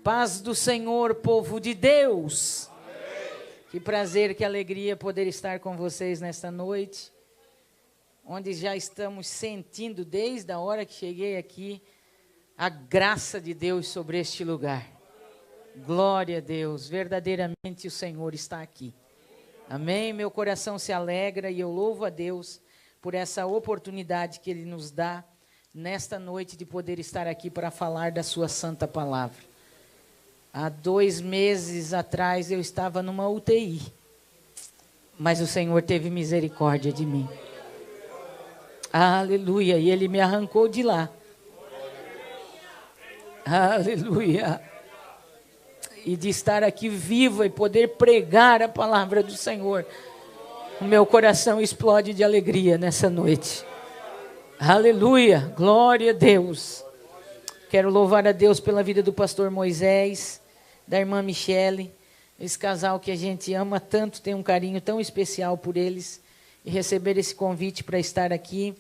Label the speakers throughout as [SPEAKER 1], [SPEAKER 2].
[SPEAKER 1] Paz do Senhor, povo de Deus. Amém. Que prazer, que alegria poder estar com vocês nesta noite, onde já estamos sentindo, desde a hora que cheguei aqui, a graça de Deus sobre este lugar. Glória a Deus, verdadeiramente o Senhor está aqui. Amém? Meu coração se alegra e eu louvo a Deus por essa oportunidade que Ele nos dá nesta noite de poder estar aqui para falar da sua santa palavra. Há 2 meses atrás eu estava numa UTI, mas o Senhor teve misericórdia de mim. Aleluia, e Ele me arrancou de lá. Aleluia. E de estar aqui viva e poder pregar a palavra do Senhor, o meu coração explode de alegria nessa noite. Aleluia, glória a Deus. Quero louvar a Deus pela vida do pastor Moisés, da irmã Michele, esse casal que a gente ama tanto, tem um carinho tão especial por eles, e receber esse convite para estar aqui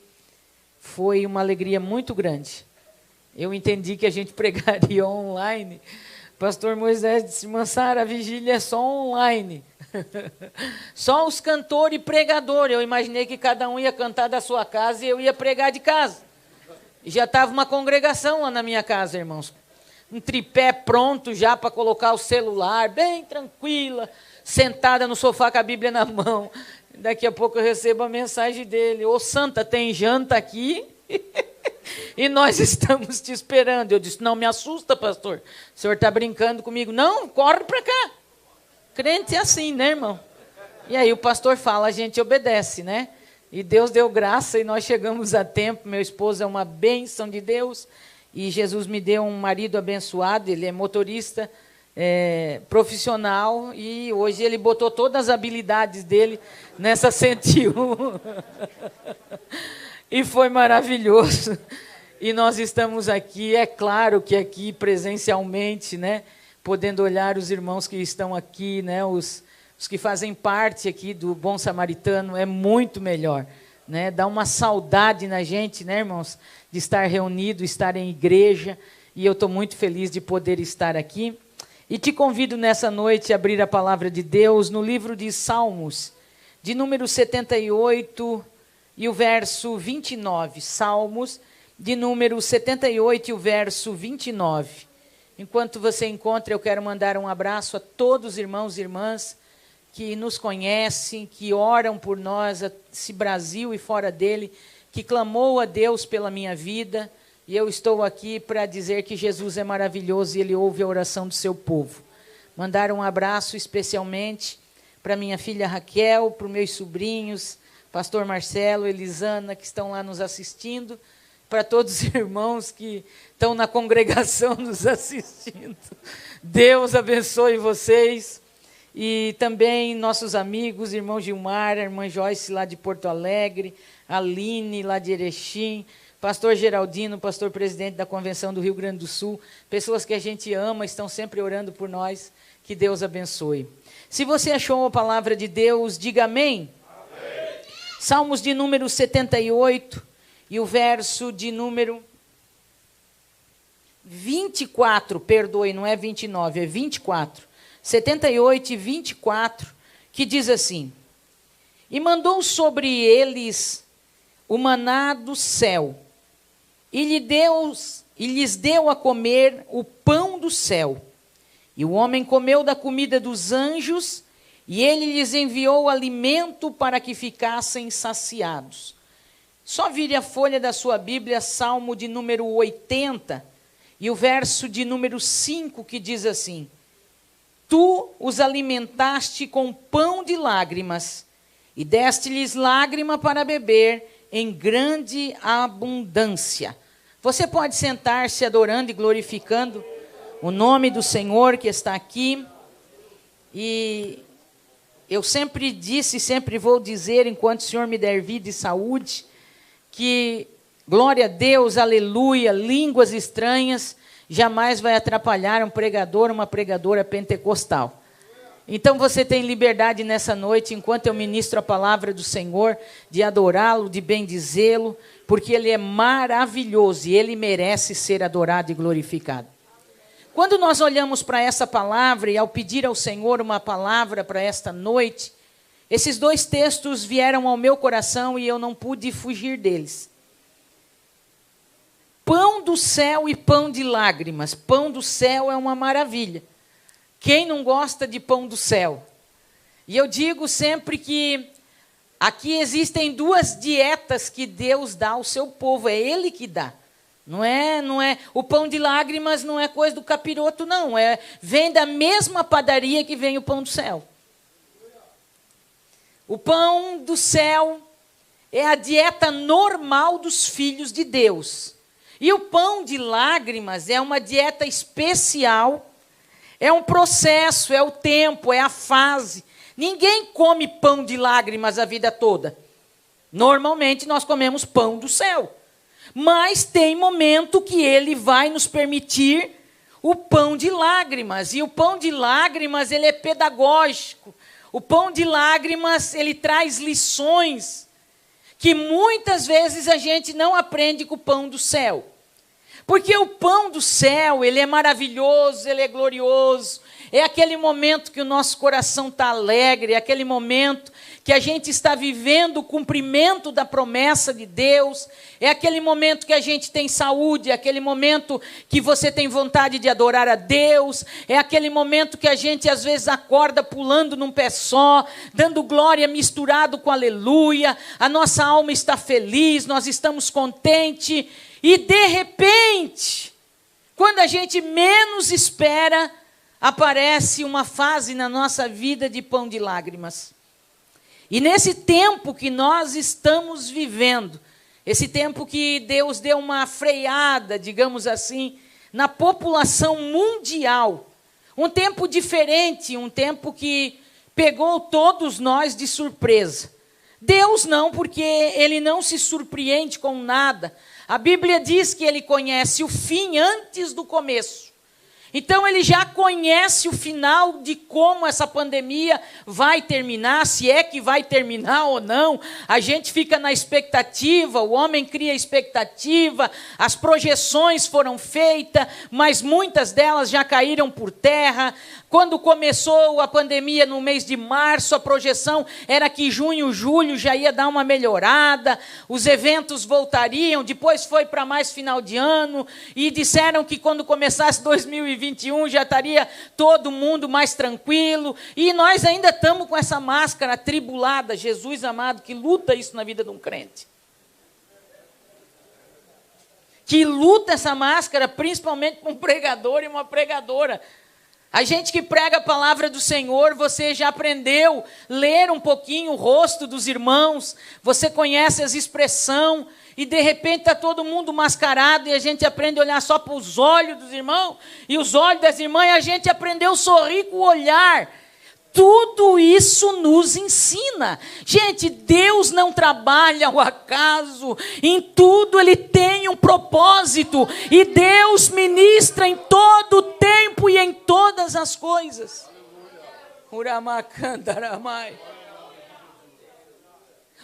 [SPEAKER 1] foi uma alegria muito grande. Eu entendi que a gente pregaria online. Pastor Moisés disse: irmã Sara, a vigília é só online. Só os cantores e pregadores. Eu imaginei que cada um ia cantar da sua casa e eu ia pregar de casa. E já estava uma congregação lá na minha casa, irmãos. Um tripé pronto já para colocar o celular, bem tranquila, sentada no sofá com a Bíblia na mão. Daqui a pouco eu recebo a mensagem dele: ô Santa, tem janta aqui? E nós estamos te esperando. Eu disse: não me assusta, pastor. O senhor está brincando comigo? Não, corre para cá. Crente é assim, né, irmão? E aí o pastor fala, a gente obedece, né? E Deus deu graça e nós chegamos a tempo. Meu esposo é uma bênção de Deus. E Jesus me deu um marido abençoado. Ele é motorista profissional. E hoje ele botou todas as habilidades dele nessa 101. E foi maravilhoso. E nós estamos aqui, é claro que aqui presencialmente, né? Podendo olhar os irmãos que estão aqui, né? Os que fazem parte aqui do Bom Samaritano, é muito melhor, né? Dá uma saudade na gente, né, irmãos? De estar reunido, estar em igreja. E eu estou muito feliz de poder estar aqui. E te convido nessa noite a abrir a palavra de Deus no livro de Salmos, de número 78 e o verso 29. Salmos, de número 78 e o verso 29. Enquanto você encontra, eu quero mandar um abraço a todos os irmãos e irmãs que nos conhecem, que oram por nós, esse Brasil e fora dele, que clamou a Deus pela minha vida. E eu estou aqui para dizer que Jesus é maravilhoso e Ele ouve a oração do seu povo. Mandar um abraço especialmente para minha filha Raquel, para os meus sobrinhos, pastor Marcelo, Elisana, que estão lá nos assistindo, para todos os irmãos que estão na congregação nos assistindo. Deus abençoe vocês. E também nossos amigos, irmão Gilmar, a irmã Joyce lá de Porto Alegre, a Aline lá de Erechim, pastor Geraldino, pastor presidente da Convenção do Rio Grande do Sul, pessoas que a gente ama, estão sempre orando por nós, que Deus abençoe. Se você achou a palavra de Deus, diga amém. Amém. Salmos de número 78 e o verso de número 24, perdoe, não é 29, é 24. 78 e 24, que diz assim: e mandou sobre eles o maná do céu, e lhes deu a comer o pão do céu. E o homem comeu da comida dos anjos, e ele lhes enviou alimento para que ficassem saciados. Só vire a folha da sua Bíblia, Salmo de número 80, e o verso de número 5, que diz assim: tu os alimentaste com pão de lágrimas, e deste-lhes lágrima para beber em grande abundância. Você pode sentar-se adorando e glorificando o nome do Senhor que está aqui. E eu sempre disse e sempre vou dizer, enquanto o Senhor me der vida e saúde, que glória a Deus, aleluia, línguas estranhas jamais vai atrapalhar um pregador, uma pregadora pentecostal. Então você tem liberdade nessa noite, enquanto eu ministro a palavra do Senhor, de adorá-lo, de bendizê-lo, porque Ele é maravilhoso e Ele merece ser adorado e glorificado. Quando nós olhamos para essa palavra e ao pedir ao Senhor uma palavra para esta noite, esses dois textos vieram ao meu coração e eu não pude fugir deles. Pão do céu e pão de lágrimas. Pão do céu é uma maravilha. Quem não gosta de pão do céu? E eu digo sempre que aqui existem duas dietas que Deus dá ao seu povo, é Ele que dá. Não é, o pão de lágrimas não é coisa do capiroto, não. Vem da mesma padaria que vem o pão do céu. O pão do céu é a dieta normal dos filhos de Deus. E o pão de lágrimas é uma dieta especial, é um processo, é o tempo, é a fase. Ninguém come pão de lágrimas a vida toda. Normalmente nós comemos pão do céu. Mas tem momento que Ele vai nos permitir o pão de lágrimas. E o pão de lágrimas, ele é pedagógico. O pão de lágrimas, ele traz lições que muitas vezes a gente não aprende com o pão do céu. Porque o pão do céu, ele é maravilhoso, ele é glorioso. É aquele momento que o nosso coração está alegre, é aquele momento que a gente está vivendo o cumprimento da promessa de Deus, é aquele momento que a gente tem saúde, é aquele momento que você tem vontade de adorar a Deus, é aquele momento que a gente às vezes acorda pulando num pé só, dando glória misturado com aleluia, a nossa alma está feliz, nós estamos contentes, e de repente, quando a gente menos espera, aparece uma fase na nossa vida de pão de lágrimas. E nesse tempo que nós estamos vivendo, esse tempo que Deus deu uma freada, digamos assim, na população mundial, um tempo diferente, um tempo que pegou todos nós de surpresa. Deus não, porque Ele não se surpreende com nada. A Bíblia diz que Ele conhece o fim antes do começo. Então, Ele já conhece o final de como essa pandemia vai terminar, se é que vai terminar ou não. A gente fica na expectativa, o homem cria expectativa, as projeções foram feitas, mas muitas delas já caíram por terra. Quando começou a pandemia no mês de março, a projeção era que junho, julho já ia dar uma melhorada, os eventos voltariam, depois foi para mais final de ano, e disseram que quando começasse 2021 já estaria todo mundo mais tranquilo, e nós ainda estamos com essa máscara atribulada, Jesus amado, que luta isso na vida de um crente. Que luta essa máscara, principalmente com um pregador e uma pregadora. A gente que prega a palavra do Senhor, você já aprendeu a ler um pouquinho o rosto dos irmãos, você conhece as expressões, e de repente está todo mundo mascarado, e a gente aprende a olhar só para os olhos dos irmãos, e os olhos das irmãs, e a gente aprendeu a sorrir com o olhar. Tudo isso nos ensina. Gente, Deus não trabalha ao acaso. Em tudo Ele tem um propósito. E Deus ministra em todo o tempo e em todas as coisas.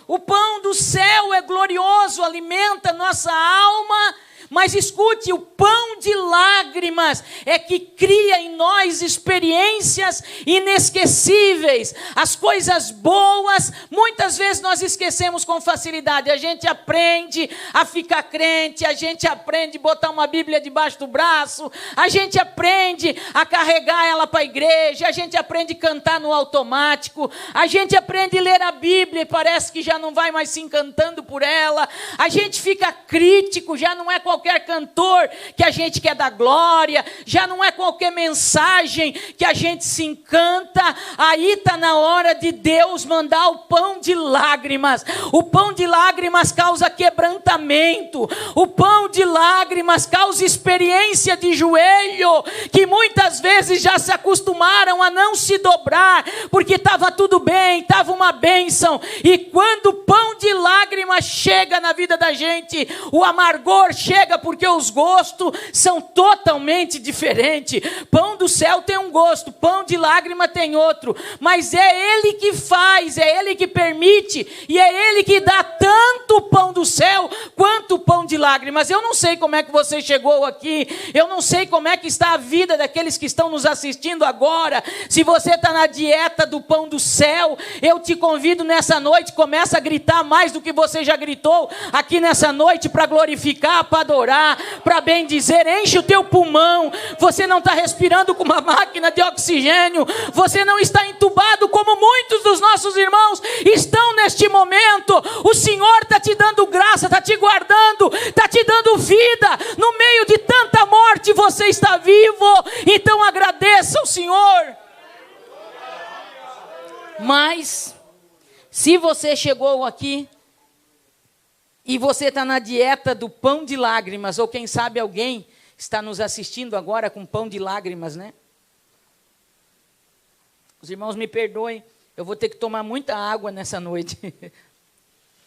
[SPEAKER 1] O pão do céu é glorioso, alimenta nossa alma. Mas escute, o pão de lágrimas é que cria em nós experiências inesquecíveis. As coisas boas, muitas vezes nós esquecemos com facilidade. A gente aprende a ficar crente, a gente aprende a botar uma Bíblia debaixo do braço, a gente aprende a carregar ela para a igreja, a gente aprende a cantar no automático, a gente aprende a ler a Bíblia e parece que já não vai mais se encantando por ela, a gente fica crítico, já não é qualquer cantor que a gente quer dar glória, já não é qualquer mensagem que a gente se encanta. Aí está na hora de Deus mandar o pão de lágrimas. O pão de lágrimas causa quebrantamento, o pão de lágrimas causa experiência de joelho, que muitas vezes já se acostumaram a não se dobrar, porque estava tudo bem, estava uma bênção, e quando o pão de lágrimas chega na vida da gente, o amargor chega porque os gostos são totalmente diferentes. Pão do céu tem um gosto, pão de lágrima tem outro, mas é Ele que faz, é Ele que permite, e é Ele que dá tanto o pão do céu, quanto o pão de lágrimas. Eu não sei como é que você chegou aqui, eu não sei como é que está a vida daqueles que estão nos assistindo agora. Se você está na dieta do pão do céu, eu te convido nessa noite, começa a gritar mais do que você já gritou aqui nessa noite, para glorificar, para adorar, para bendizer. Enche o teu pulmão. Você não está respirando com uma máquina de oxigênio, você não está entubado como muitos dos nossos irmãos estão neste momento. O Senhor está te dando graça, está te guardando, está te dando vida. No meio de tanta morte você está vivo, então agradeça ao Senhor. Mas se você chegou aqui e você está na dieta do pão de lágrimas, ou quem sabe alguém está nos assistindo agora com pão de lágrimas, né? Os irmãos me perdoem, eu vou ter que tomar muita água nessa noite.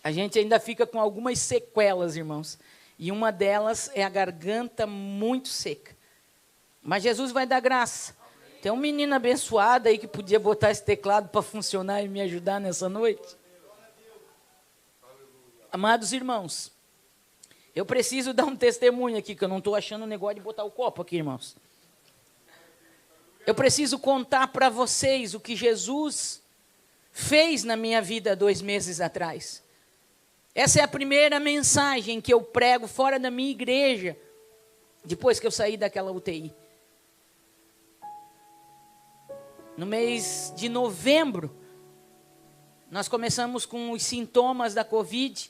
[SPEAKER 1] A gente ainda fica com algumas sequelas, irmãos. E uma delas é a garganta muito seca. Mas Jesus vai dar graça. Tem um menino abençoado aí que podia botar esse teclado para funcionar e me ajudar nessa noite. Amados irmãos, eu preciso dar um testemunho aqui, que eu não estou achando o negócio de botar o copo aqui, irmãos. Eu preciso contar para vocês o que Jesus fez na minha vida 2 meses atrás. Essa é a primeira mensagem que eu prego fora da minha igreja, depois que eu saí daquela UTI. No mês de novembro, nós começamos com os sintomas da Covid,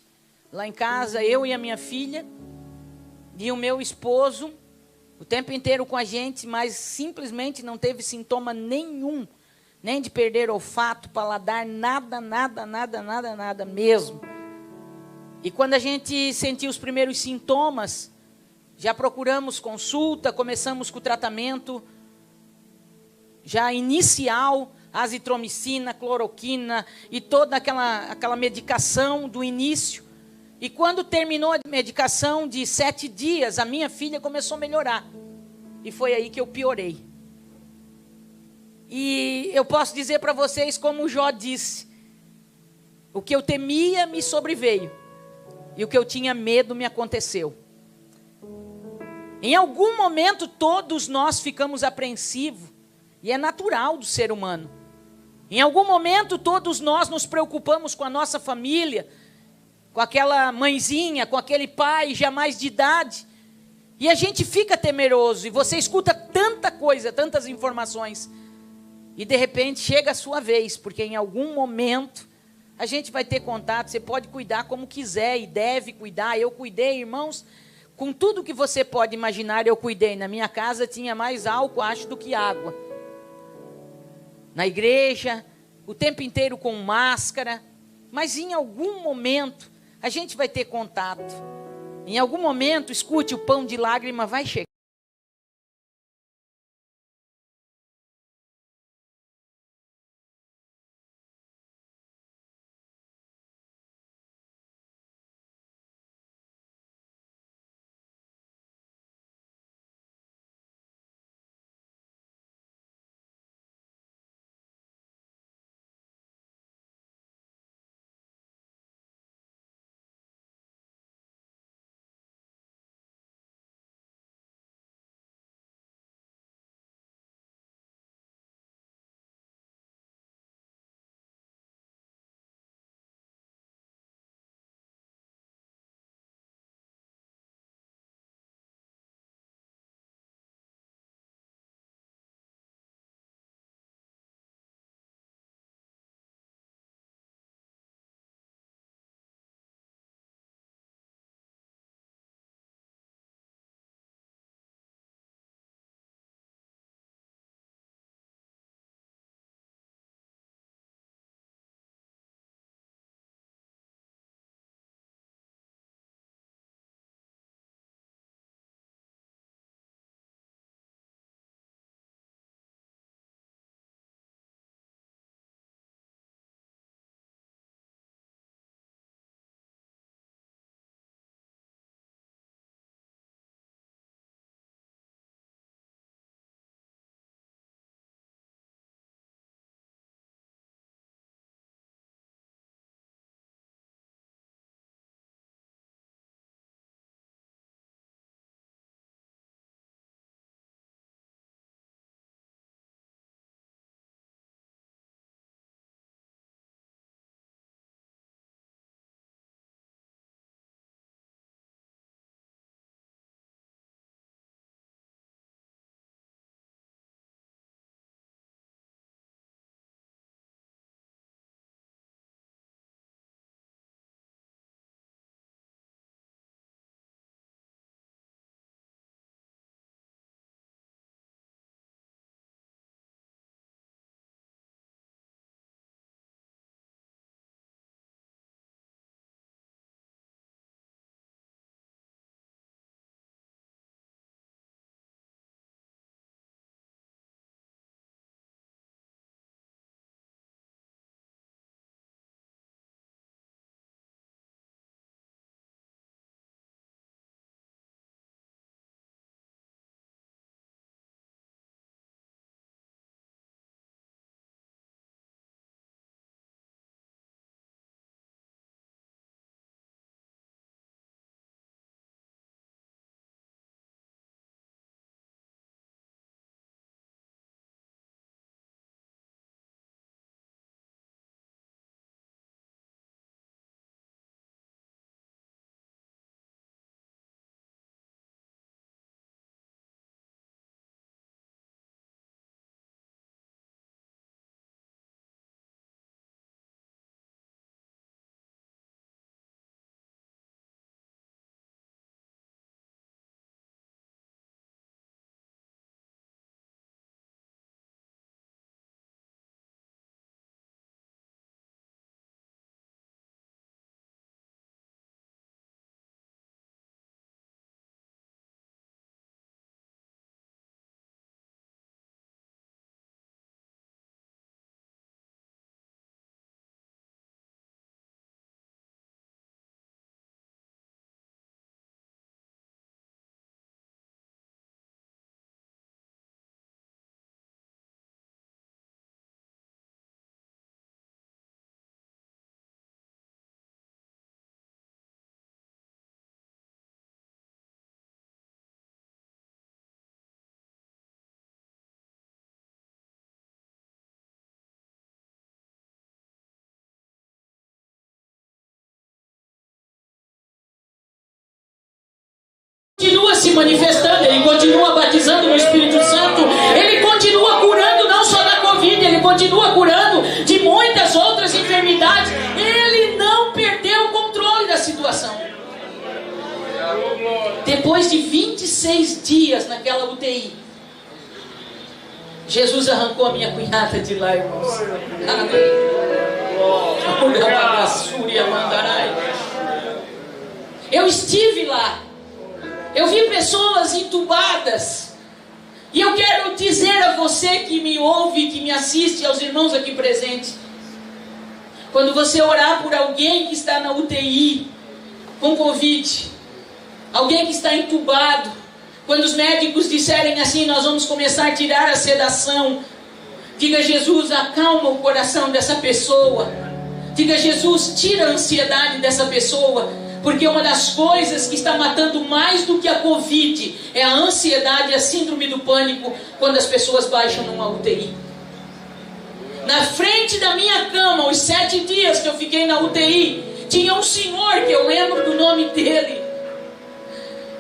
[SPEAKER 1] lá em casa, eu e a minha filha, e o meu esposo, o tempo inteiro com a gente, mas simplesmente não teve sintoma nenhum, nem de perder olfato, paladar, nada mesmo. E quando a gente sentiu os primeiros sintomas, já procuramos consulta, começamos com o tratamento já inicial, azitromicina, cloroquina e toda aquela medicação do início. E quando terminou a medicação de 7 dias, a minha filha começou a melhorar. E foi aí que eu piorei. E eu posso dizer para vocês, como Jó disse, o que eu temia me sobreveio, e o que eu tinha medo me aconteceu. Em algum momento todos nós ficamos apreensivos, e é natural do ser humano. Em algum momento todos nós nos preocupamos com a nossa família, com aquela mãezinha, com aquele pai já mais de idade, e a gente fica temeroso, e você escuta tanta coisa, tantas informações, e de repente chega a sua vez, porque em algum momento a gente vai ter contato. Você pode cuidar como quiser e deve cuidar. Eu cuidei, irmãos, com tudo que você pode imaginar, eu cuidei. Na minha casa tinha mais álcool, acho, do que água. Na igreja, o tempo inteiro com máscara. Mas em algum momento a gente vai ter contato. Em algum momento, escute, o pão de lágrima vai chegar. se manifestando, Ele continua batizando no Espírito Santo, Ele continua curando não só da Covid, Ele continua curando de muitas outras enfermidades. Ele não perdeu o controle da situação. Depois de 26 dias naquela UTI, Jesus arrancou a minha cunhada de lá, irmãos. Eu estive lá. Eu vi pessoas entubadas. E eu quero dizer a você que me ouve, que me assiste, aos irmãos aqui presentes: quando você orar por alguém que está na UTI com Covid, alguém que está entubado, quando os médicos disserem assim: nós vamos começar a tirar a sedação, diga: Jesus, acalma o coração dessa pessoa. Diga: Jesus, tira a ansiedade dessa pessoa. Porque uma das coisas que está matando mais do que a Covid é a ansiedade e a síndrome do pânico quando as pessoas baixam numa UTI. Na frente da minha cama, os 7 dias que eu fiquei na UTI, tinha um senhor que eu lembro do nome dele.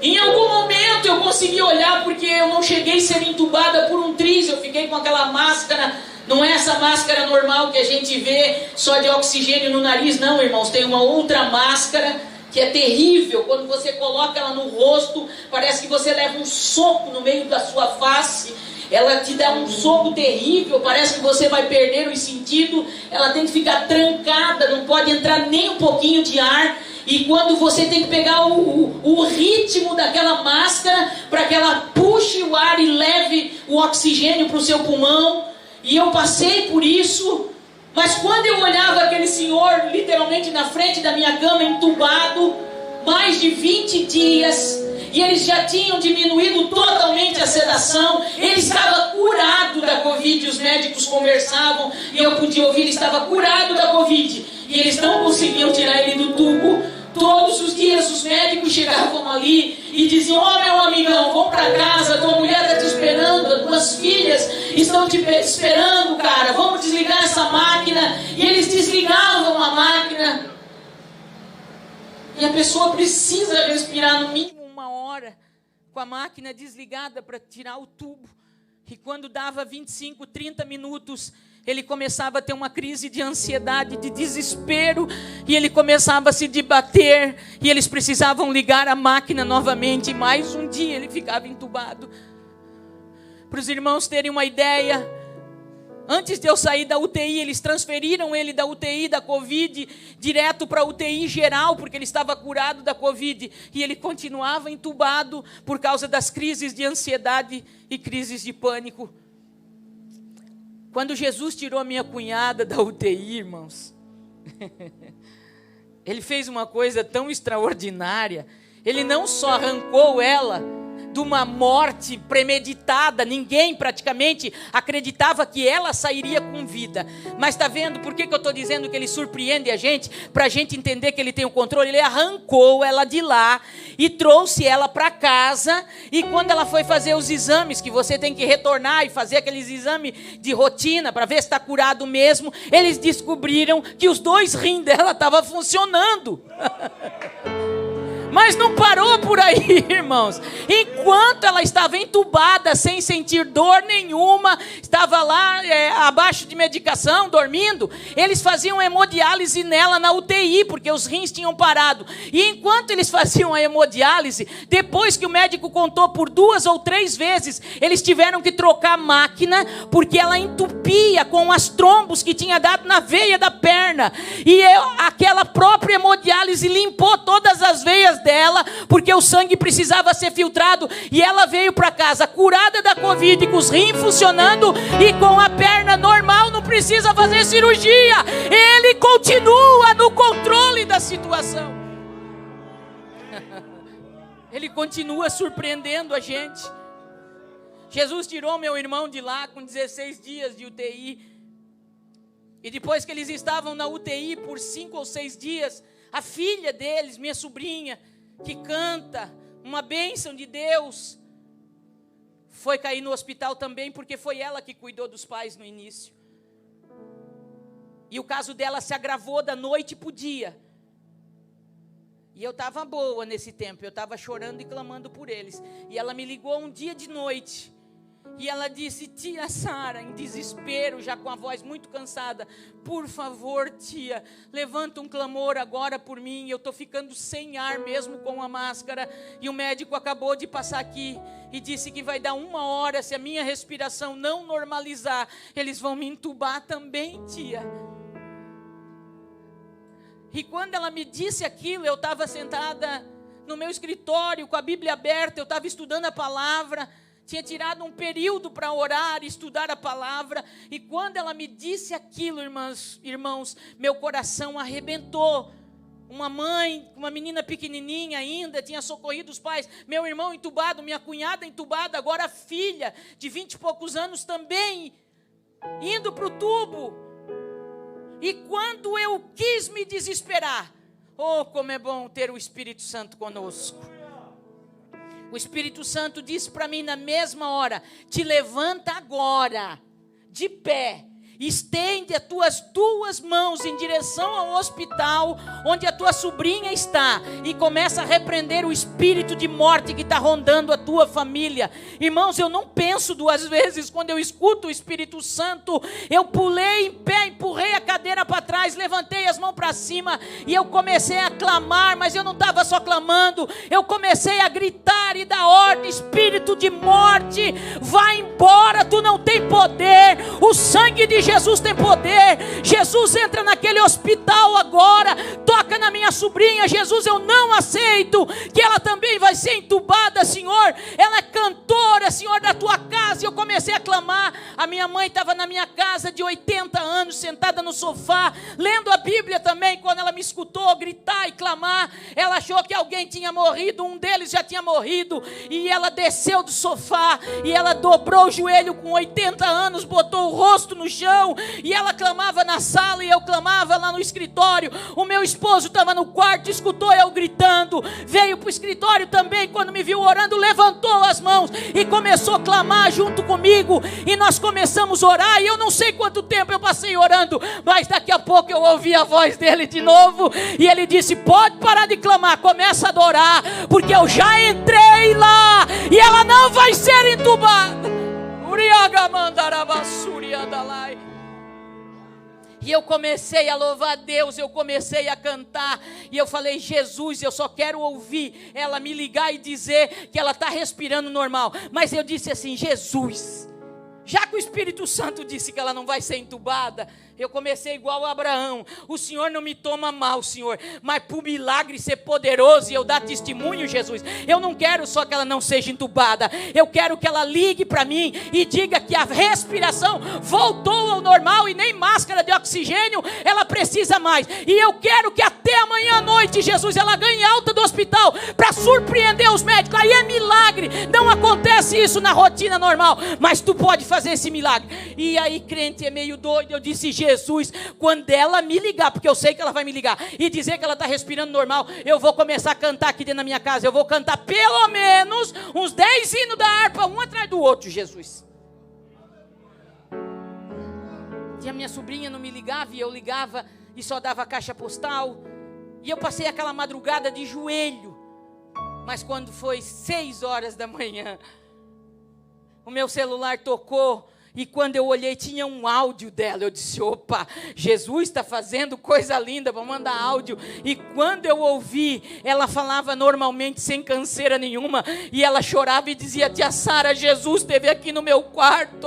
[SPEAKER 1] Em algum momento eu consegui olhar, porque eu não cheguei a ser entubada por um triz, eu fiquei com aquela máscara. Não é essa máscara normal que a gente vê só de oxigênio no nariz, não, irmãos. Tem uma outra máscara que é terrível. Quando você coloca ela no rosto, parece que você leva um soco no meio da sua face. Ela te dá um soco terrível, parece que você vai perder os sentidos. Ela tem que ficar trancada, não pode entrar nem um pouquinho de ar. E quando você tem que pegar o ritmo daquela máscara para que ela puxe o ar e leve o oxigênio para o seu pulmão. E eu passei por isso. Mas quando eu olhava aquele senhor literalmente na frente da minha cama, entubado, mais de 20 dias, e eles já tinham diminuído totalmente a sedação, ele estava curado da Covid, os médicos conversavam, e eu podia ouvir: ele estava curado da Covid, e eles não conseguiam tirar ele do tubo. Todos os dias os médicos chegavam ali e diziam: ó, meu amigão, vamos para casa, tua mulher está te esperando, as tuas filhas estão te esperando, cara, vamos desligar essa máquina. E eles desligavam a máquina. E a pessoa precisa respirar no mínimo 1 hora com a máquina desligada para tirar o tubo. E quando dava 25, 30 minutos, ele começava a ter uma crise de ansiedade, de desespero, e ele começava a se debater, e eles precisavam ligar a máquina novamente, e mais um dia ele ficava entubado. Para os irmãos terem uma ideia, antes de eu sair da UTI, eles transferiram ele da UTI da Covid direto para a UTI geral, porque ele estava curado da Covid, e ele continuava entubado por causa das crises de ansiedade e crises de pânico. Quando Jesus tirou a minha cunhada da UTI, irmãos, Ele fez uma coisa tão extraordinária. Ele não só arrancou ela de uma morte premeditada, ninguém praticamente acreditava que ela sairia com vida. Mas está vendo por que eu estou dizendo que ele surpreende a gente? Para a gente entender que ele tem o controle. Ele arrancou ela de lá e trouxe ela para casa. E quando ela foi fazer os exames, que você tem que retornar e fazer aqueles exames de rotina para ver se está curado mesmo, eles descobriram que os 2 rins dela estavam funcionando. Mas não parou por aí, irmãos. Enquanto ela estava entubada, sem sentir dor nenhuma, estava lá abaixo de medicação, dormindo, eles faziam hemodiálise nela na UTI, porque os rins tinham parado. E enquanto eles faziam a hemodiálise, depois que o médico contou por 2 ou 3 vezes, eles tiveram que trocar a máquina, porque ela entupia com as trombos que tinha dado na veia da perna. E aquela própria hemodiálise limpou todas as veias dela, porque o sangue precisava ser filtrado, e ela veio para casa curada da Covid, com os rins funcionando e com a perna normal, não precisa fazer cirurgia. Ele continua no controle da situação. Ele continua surpreendendo a gente. Jesus tirou meu irmão de lá com 16 dias de UTI, e depois que eles estavam na UTI por 5 ou 6 dias, a filha deles, minha sobrinha, que canta, uma bênção de Deus, foi cair no hospital também, porque foi ela que cuidou dos pais no início. E o caso dela se agravou da noite para o dia. E eu estava boa nesse tempo, eu estava chorando e clamando por eles. E ela me ligou um dia de noite. E ela disse: tia Sara, em desespero, já com a voz muito cansada: por favor, tia, levanta um clamor agora por mim. Eu estou ficando sem ar mesmo com a máscara. E o médico acabou de passar aqui e disse que vai dar 1 hora. Se a minha respiração não normalizar, eles vão me entubar também, tia. E quando ela me disse aquilo, eu estava sentada no meu escritório com a Bíblia aberta, eu estava estudando a palavra, tinha tirado um período para orar e estudar a palavra, e quando ela me disse aquilo, irmãos, meu coração arrebentou. Uma mãe, uma menina pequenininha ainda, tinha socorrido os pais, meu irmão entubado, minha cunhada entubada, agora a filha de 20 e poucos anos também indo para o tubo. E quando eu quis me desesperar, oh, como é bom ter o Espírito Santo conosco. O Espírito Santo disse para mim na mesma hora: te levanta agora, de pé, estende as tuas 2 mãos em direção ao hospital onde a tua sobrinha está e começa a repreender o espírito de morte que está rondando a tua família. Irmãos, eu não penso 2 vezes quando eu escuto o Espírito Santo. Eu pulei em pé, empurrei a cadeira para trás, levantei as mãos para cima e eu comecei a clamar, mas eu não estava só clamando, eu comecei a gritar e dar ordem: espírito de morte, vai embora, tu não tem poder, o sangue de Jesus tem poder. Jesus entra naquele hospital agora, toca na minha sobrinha. Jesus, eu não aceito que ela também vai ser entubada, Senhor. Ela é cantora, Senhor, da tua casa. E eu comecei a clamar. A minha mãe estava na minha casa de 80 anos, sentada no sofá, lendo a Bíblia também. Quando ela me escutou gritar e clamar, ela achou que alguém tinha morrido, um deles já tinha morrido, e ela desceu do sofá e ela dobrou o joelho com 80 anos, botou o rosto no chão, e ela clamava na sala e eu clamava lá no escritório. O meu esposo estava no quarto, escutou eu gritando, veio para o escritório também. Quando me viu orando, levantou as mãos e começou a clamar junto comigo, e nós começamos a orar. E eu não sei quanto tempo eu passei orando, mas daqui a pouco eu ouvi a voz dele de novo, e ele disse: pode parar de clamar, começa a adorar, porque eu já entrei lá e ela não vai ser entubada. E eu comecei a louvar a Deus, eu comecei a cantar, e eu falei: Jesus, eu só quero ouvir ela me ligar e dizer que ela está respirando normal. Mas eu disse assim: Jesus, já que o Espírito Santo disse que ela não vai ser entubada, eu comecei igual a Abraão: o Senhor não me toma mal, Senhor, mas para o milagre ser poderoso e eu dar testemunho, Jesus, eu não quero só que ela não seja entubada, eu quero que ela ligue para mim e diga que a respiração voltou ao normal e nem máscara de oxigênio ela precisa mais. E eu quero que até amanhã à noite, Jesus, ela ganhe alta do hospital para surpreender os médicos. Aí é milagre, não acontece isso na rotina normal, mas tu pode fazer esse milagre. E aí, crente é meio doido, eu disse: Jesus, quando ela me ligar, porque eu sei que ela vai me ligar, e dizer que ela está respirando normal, eu vou começar a cantar aqui dentro da minha casa. Eu vou cantar pelo menos uns 10 hinos da harpa, um atrás do outro, Jesus. E a minha sobrinha não me ligava, e eu ligava e só dava caixa postal. E eu passei aquela madrugada de joelho. Mas quando foi 6 horas da manhã, o meu celular tocou, e quando eu olhei tinha um áudio dela. Eu disse: opa, Jesus está fazendo coisa linda, vou mandar áudio. E quando eu ouvi, ela falava normalmente, sem canseira nenhuma, e ela chorava e dizia: tia Sara, Jesus esteve aqui no meu quarto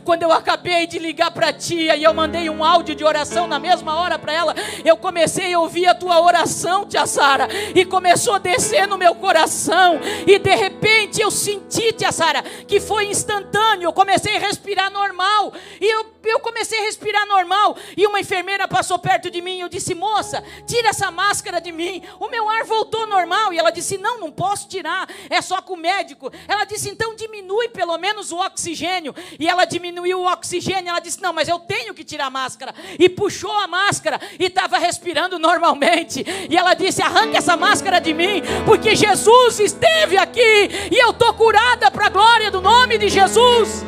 [SPEAKER 1] quando eu acabei de ligar para a tia. E eu mandei um áudio de oração na mesma hora para ela. Eu comecei a ouvir a tua oração, tia Sara, e começou a descer no meu coração, e de repente eu senti, tia Sara, que foi instantâneo. Eu comecei a respirar normal, e eu comecei a respirar normal, e uma enfermeira passou perto de mim, e eu disse: moça, tira essa máscara de mim, o meu ar voltou normal. E ela disse: não posso tirar, é só com o médico. Ela disse: então diminui pelo menos o oxigênio. E ela diminuiu o oxigênio. Ela disse: não, mas eu tenho que tirar a máscara. E puxou a máscara, e estava respirando normalmente. E ela disse: arranca essa máscara de mim, porque Jesus esteve aqui, e eu estou curada para a glória do nome de Jesus.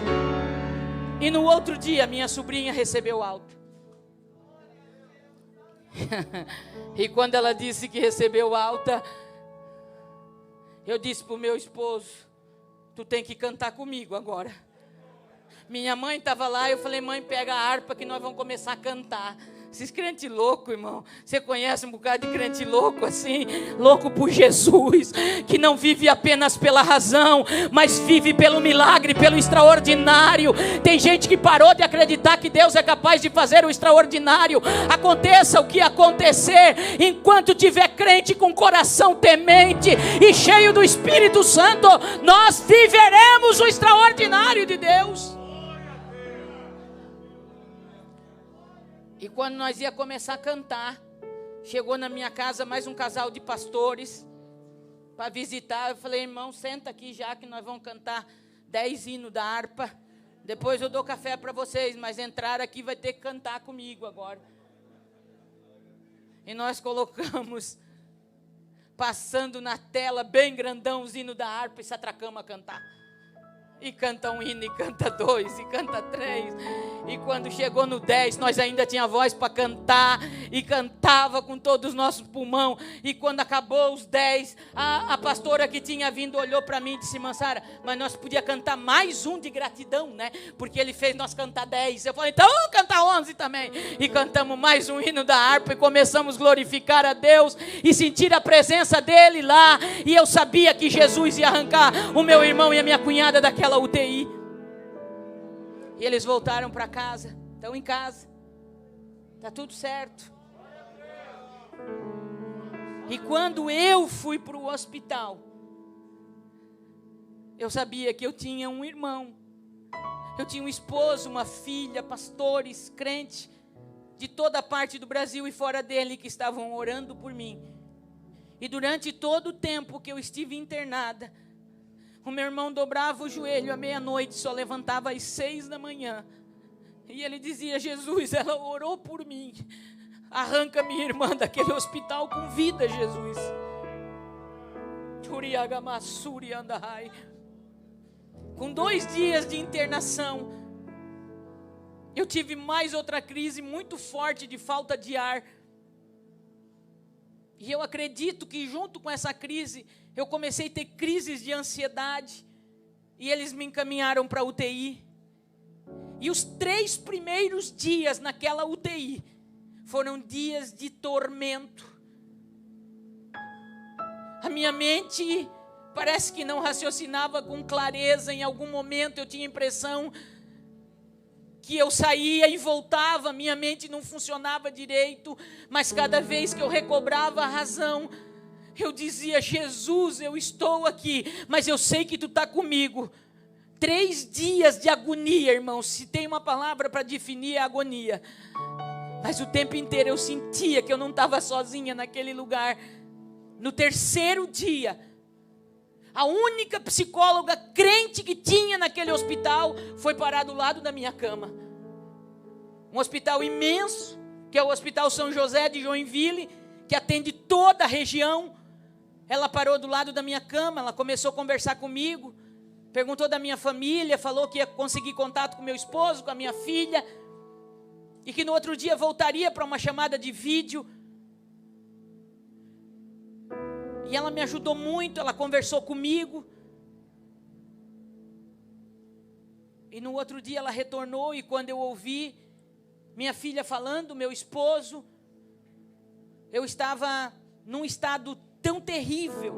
[SPEAKER 1] E no outro dia, minha sobrinha recebeu alta. E quando ela disse que recebeu alta, eu disse para o meu esposo: tu tem que cantar comigo agora. Minha mãe estava lá, eu falei: mãe, pega a harpa que nós vamos começar a cantar. Esses crentes loucos, irmão. Você conhece um bocado de crente louco assim? Louco por Jesus, que não vive apenas pela razão, mas vive pelo milagre, pelo extraordinário. Tem gente que parou de acreditar que Deus é capaz de fazer o extraordinário. Aconteça o que acontecer, enquanto tiver crente com coração temente e cheio do Espírito Santo, nós viveremos o extraordinário de Deus. E quando nós ia começar a cantar, chegou na minha casa mais um casal de pastores para visitar. Eu falei: irmão, senta aqui já que nós vamos cantar 10 hinos da harpa. Depois eu dou café para vocês, mas entrar aqui vai ter que cantar comigo agora. E nós colocamos, passando na tela bem grandão os hinos da harpa e se atracamos a cantar. E canta um hino, e canta 2, e canta 3. E quando chegou no 10, nós ainda tinha voz para cantar. E cantava com todos os nossos pulmão. E quando acabou os 10, a pastora que tinha vindo olhou para mim e disse: Mansara, mas nós podíamos cantar mais um de gratidão, né? Porque ele fez nós cantar 10. Eu falei: então vamos cantar 11 também. E cantamos mais um hino da harpa e começamos a glorificar a Deus e sentir a presença dele lá. E eu sabia que Jesus ia arrancar o meu irmão e a minha cunhada daquela UTI. E eles voltaram para casa. Estão em casa. Está tudo certo. E quando eu fui para o hospital, eu sabia que eu tinha um irmão, eu tinha um esposo, uma filha, pastores, crentes de toda a parte do Brasil e fora dele que estavam orando por mim. E durante todo o tempo que eu estive internada, o meu irmão dobrava o joelho à meia-noite, só levantava às 6 da manhã. E ele dizia: Jesus, ela orou por mim. Arranca minha irmã daquele hospital com vida, Jesus. Com 2 dias de internação, eu tive mais outra crise muito forte de falta de ar. E eu acredito que junto com essa crise, eu comecei a ter crises de ansiedade. E eles me encaminharam para a UTI. E os 3 primeiros dias naquela UTI foram dias de tormento. A minha mente parece que não raciocinava com clareza. Em algum momento eu tinha a impressão que eu saía e voltava, minha mente não funcionava direito, mas cada vez que eu recobrava a razão, eu dizia: Jesus, eu estou aqui, mas eu sei que tu está comigo. 3 dias de agonia, irmãos. Se tem uma palavra para definir, é agonia. Mas o tempo inteiro eu sentia que eu não estava sozinha naquele lugar. No 3º dia, a única psicóloga crente que tinha naquele hospital foi parar do lado da minha cama. Um hospital imenso, que é o Hospital São José de Joinville, que atende toda a região. Ela parou do lado da minha cama, ela começou a conversar comigo, perguntou da minha família, falou que ia conseguir contato com meu esposo, com a minha filha, e que no outro dia voltaria para uma chamada de vídeo. E ela me ajudou muito, ela conversou comigo. E no outro dia ela retornou, e quando eu ouvi minha filha falando, meu esposo, eu estava num estado tão terrível,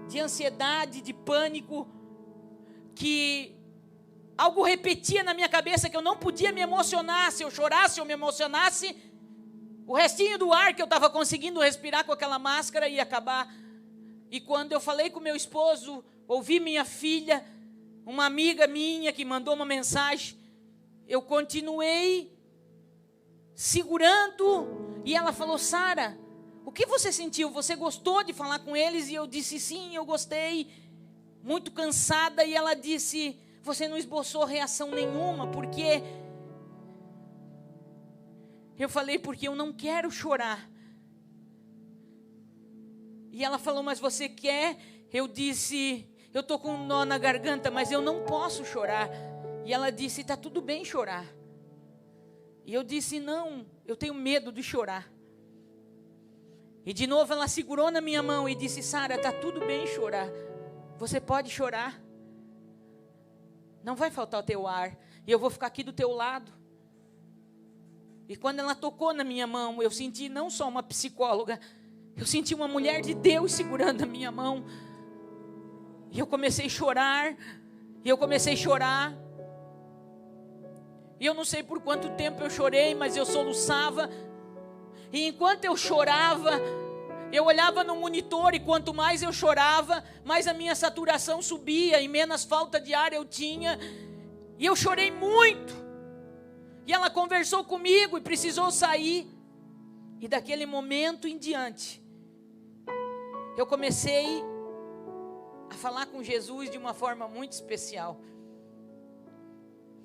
[SPEAKER 1] de ansiedade, de pânico, que algo repetia na minha cabeça que eu não podia me emocionar. Se eu chorasse ou me emocionasse, o restinho do ar que eu estava conseguindo respirar com aquela máscara ia acabar. E quando eu falei com meu esposo, ouvi minha filha, uma amiga minha que mandou uma mensagem, eu continuei segurando, e ela falou: Sara, o que você sentiu? Você gostou de falar com eles? E eu disse: sim, eu gostei, muito cansada. E ela disse: você não esboçou reação nenhuma, porque... Eu falei: porque eu não quero chorar. E ela falou: mas você quer? Eu disse: eu estou com um nó na garganta, mas eu não posso chorar. E ela disse: está tudo bem chorar. E eu disse: não, eu tenho medo de chorar. E de novo ela segurou na minha mão e disse: Sara, está tudo bem chorar. Você pode chorar. Não vai faltar o teu ar. E eu vou ficar aqui do teu lado. E quando ela tocou na minha mão, eu senti não só uma psicóloga, eu senti uma mulher de Deus segurando a minha mão. E eu comecei a chorar. E eu comecei a chorar. E eu não sei por quanto tempo eu chorei, mas eu soluçava. E enquanto eu chorava, eu olhava no monitor, e quanto mais eu chorava, mais a minha saturação subia e menos falta de ar eu tinha. E eu chorei muito. E ela conversou comigo e precisou sair. E daquele momento em diante, eu comecei a falar com Jesus de uma forma muito especial.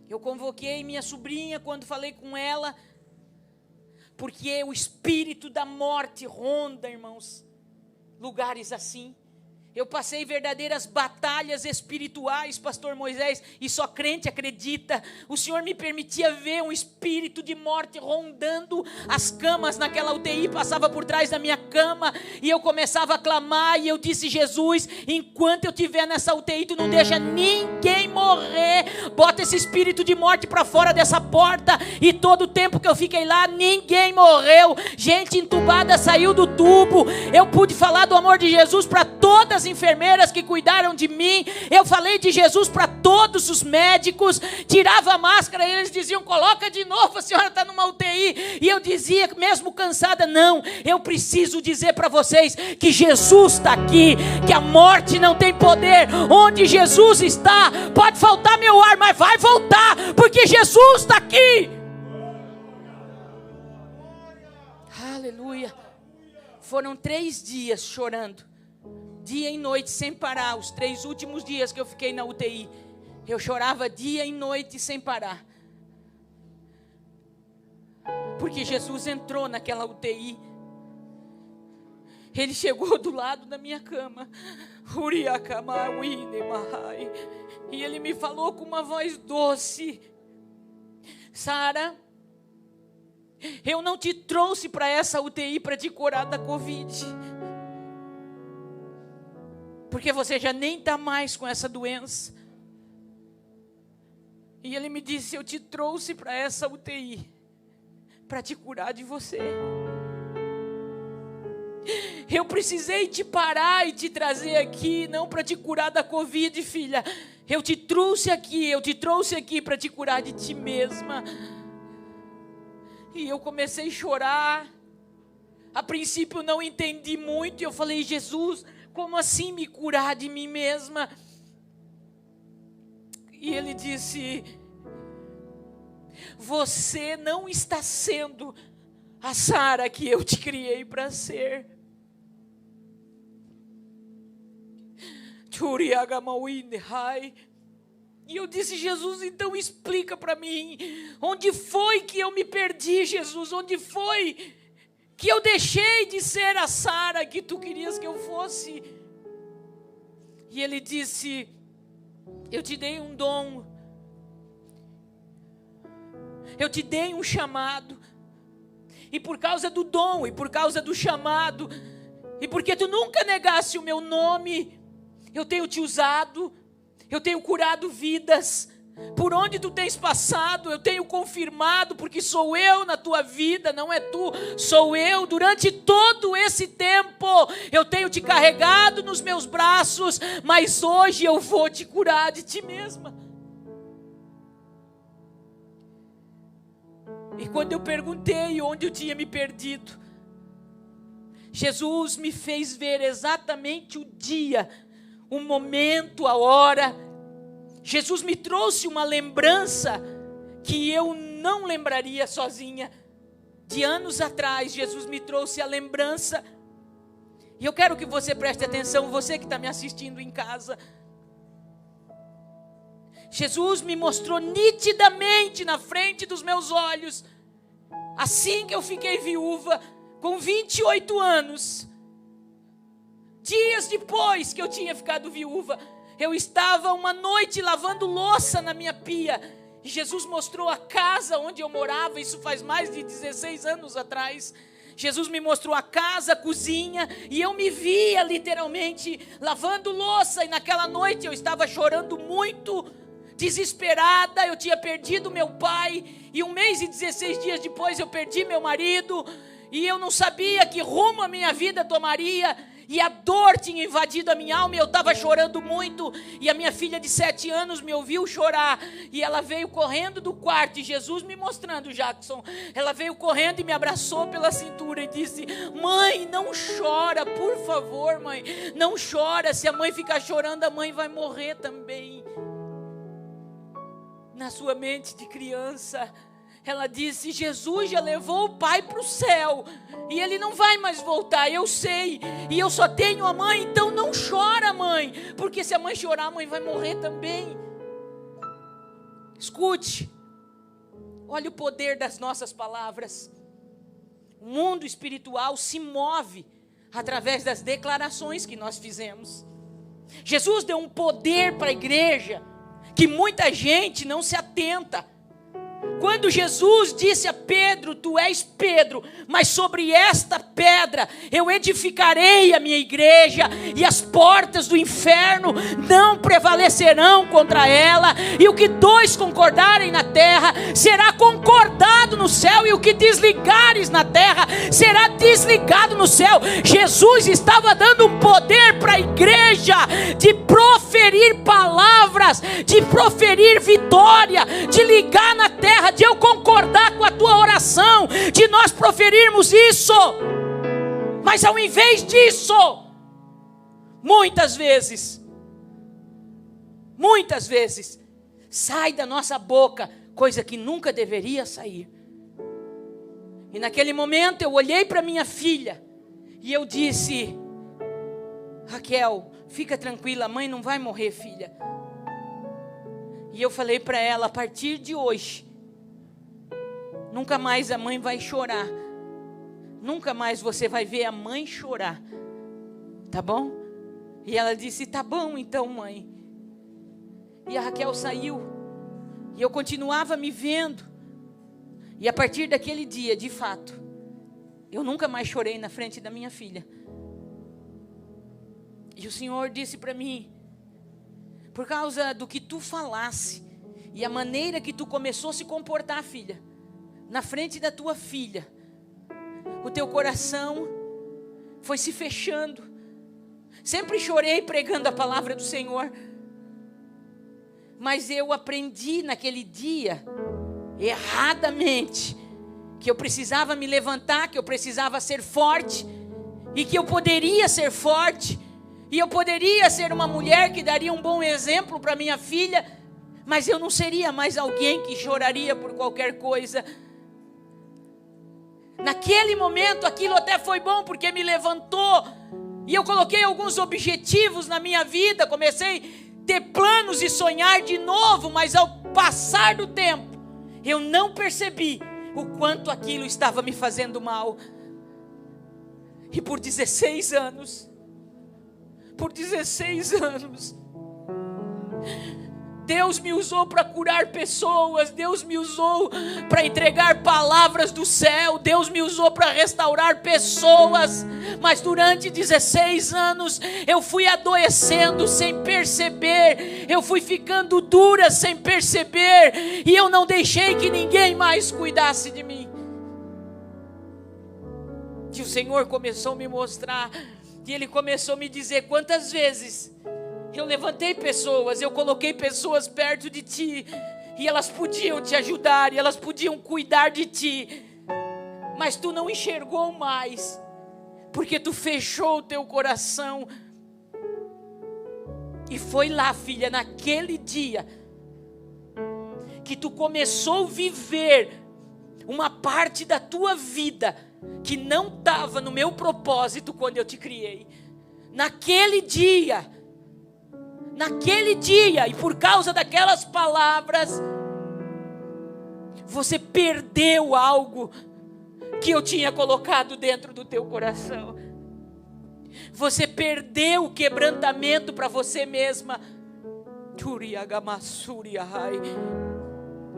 [SPEAKER 1] Eu convoquei minha sobrinha quando falei com ela, porque o espírito da morte ronda, irmãos, lugares assim. Eu passei verdadeiras batalhas espirituais, pastor Moisés, e só crente acredita. O Senhor me permitia ver um espírito de morte rondando as camas naquela UTI, passava por trás da minha cama, e eu começava a clamar, e eu disse: Jesus, enquanto eu estiver nessa UTI, tu não deixa ninguém morrer, bota esse espírito de morte para fora dessa porta. E todo o tempo que eu fiquei lá, ninguém morreu, gente entubada saiu do tubo, eu pude falar do amor de Jesus para todas as enfermeiras que cuidaram de mim. Eu falei de Jesus para todos os médicos, tirava a máscara e eles diziam: coloca de novo, a senhora está numa UTI. E eu dizia, mesmo cansada: não, eu preciso dizer para vocês que Jesus está aqui, que a morte não tem poder. Onde Jesus está, pode faltar meu ar, mas vai voltar, porque Jesus está aqui. Aleluia. Foram 3 dias chorando, dia e noite sem parar. Os 3 últimos dias que eu fiquei na UTI, eu chorava dia e noite sem parar, porque Jesus entrou naquela UTI. Ele chegou do lado da minha cama, e ele me falou com uma voz doce: Sara, eu não te trouxe para essa UTI para te curar da Covid, porque você já nem está mais com essa doença. E ele me disse: eu te trouxe para essa UTI para te curar de você. Eu precisei te parar e te trazer aqui, não para te curar da Covid, filha. Eu te trouxe aqui para te curar de ti mesma. E eu comecei a chorar. A princípio eu não entendi muito, e eu falei: Jesus, como assim me curar de mim mesma? E ele disse: você não está sendo a Sara que eu te criei para ser. E eu disse: Jesus, então explica para mim, onde foi que eu me perdi, Jesus? Onde foi que eu deixei de ser a Sara que tu querias que eu fosse? E ele disse: eu te dei um dom, eu te dei um chamado, e por causa do dom, e por causa do chamado, e porque tu nunca negasse o meu nome, eu tenho te usado, eu tenho curado vidas. Por onde tu tens passado, eu tenho confirmado, porque sou eu na tua vida, não é tu, sou eu. Durante todo esse tempo, eu tenho te carregado nos meus braços, mas hoje eu vou te curar de ti mesma. E quando eu perguntei onde eu tinha me perdido, Jesus me fez ver exatamente o dia, o momento, a hora. Jesus me trouxe uma lembrança que eu não lembraria sozinha. De anos atrás, Jesus me trouxe a lembrança. E eu quero que você preste atenção, você que está me assistindo em casa. Jesus me mostrou nitidamente na frente dos meus olhos, assim que eu fiquei viúva, com 28 anos, dias depois que eu tinha ficado viúva, eu estava uma noite lavando louça na minha pia, e Jesus mostrou a casa onde eu morava. Isso faz mais de 16 anos atrás. Jesus me mostrou a casa, a cozinha, e eu me via literalmente lavando louça. E naquela noite eu estava chorando muito, desesperada. Eu tinha perdido meu pai, e 1 mês e 16 dias depois eu perdi meu marido, e eu não sabia que rumo a minha vida tomaria. E a dor tinha invadido a minha alma, e eu estava chorando muito, e a minha filha de 7 anos me ouviu chorar, e ela veio correndo do quarto, e Jesus me mostrando, Jackson, ela veio correndo e me abraçou pela cintura e disse: mãe, não chora, por favor mãe, não chora, se a mãe ficar chorando, a mãe vai morrer também. Na sua mente de criança, ela disse: Jesus já levou o pai para o céu, e ele não vai mais voltar, eu sei, e eu só tenho a mãe, então não chora mãe, porque se a mãe chorar, a mãe vai morrer também. Escute, olha o poder das nossas palavras. O mundo espiritual se move através das declarações que nós fizemos. Jesus deu um poder para a igreja, que muita gente não se atenta. Quando Jesus disse a Pedro: tu és Pedro, mas sobre esta pedra eu edificarei a minha igreja, e as portas do inferno não prevalecerão contra ela, e o que 2 concordarem na terra será concordado no céu, e o que desligares na terra será desligado no céu. Jesus estava dando um poder para a igreja de proferir palavras, de proferir vitória, de ligar na terra, de eu concordar com a tua oração, de nós proferirmos isso. Mas ao invés disso, muitas vezes, sai da nossa boca coisa que nunca deveria sair. E naquele momento eu olhei para minha filha e eu disse: Raquel, fica tranquila, a mãe não vai morrer, filha. E eu falei para ela: a partir de hoje, nunca mais a mãe vai chorar. Nunca mais você vai ver a mãe chorar. Tá bom? E ela disse: tá bom então, mãe. E a Raquel saiu. E eu continuava me vendo. E a partir daquele dia, de fato, eu nunca mais chorei na frente da minha filha. E o Senhor disse para mim: por causa do que tu falasse e a maneira que tu começou a se comportar, filha, na frente da tua filha, o teu coração foi se fechando. Sempre chorei pregando a palavra do Senhor, mas eu aprendi naquele dia, erradamente, que eu precisava me levantar, que eu precisava ser forte, e que eu poderia ser forte, e eu poderia ser uma mulher que daria um bom exemplo para minha filha, mas eu não seria mais alguém que choraria por qualquer coisa. Naquele momento aquilo até foi bom, porque me levantou, e eu coloquei alguns objetivos na minha vida, comecei a ter planos e sonhar de novo, mas ao passar do tempo, eu não percebi o quanto aquilo estava me fazendo mal. E por 16 anos, Deus me usou para curar pessoas, Deus me usou para entregar palavras do céu, Deus me usou para restaurar pessoas, mas durante 16 anos eu fui adoecendo sem perceber, eu fui ficando dura sem perceber, e eu não deixei que ninguém mais cuidasse de mim. E o Senhor começou a me mostrar, e Ele começou a me dizer: quantas vezes eu levantei pessoas, eu coloquei pessoas perto de ti, e elas podiam te ajudar, e elas podiam cuidar de ti, mas tu não enxergou mais, porque tu fechou o teu coração. E foi lá, filha, naquele dia, que tu começou a viver uma parte da tua vida, que não estava no meu propósito quando eu te criei. Naquele dia, e por causa daquelas palavras, você perdeu algo que eu tinha colocado dentro do teu coração. Você perdeu o quebrantamento para você mesma.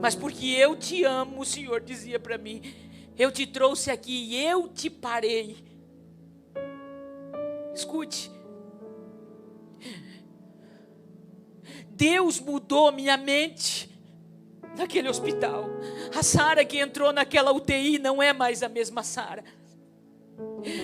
[SPEAKER 1] Mas porque eu te amo, o Senhor dizia para mim: Eu te trouxe aqui e eu te parei. Escute. Deus mudou minha mente naquele hospital. A Sara que entrou naquela UTI não é mais a mesma Sara.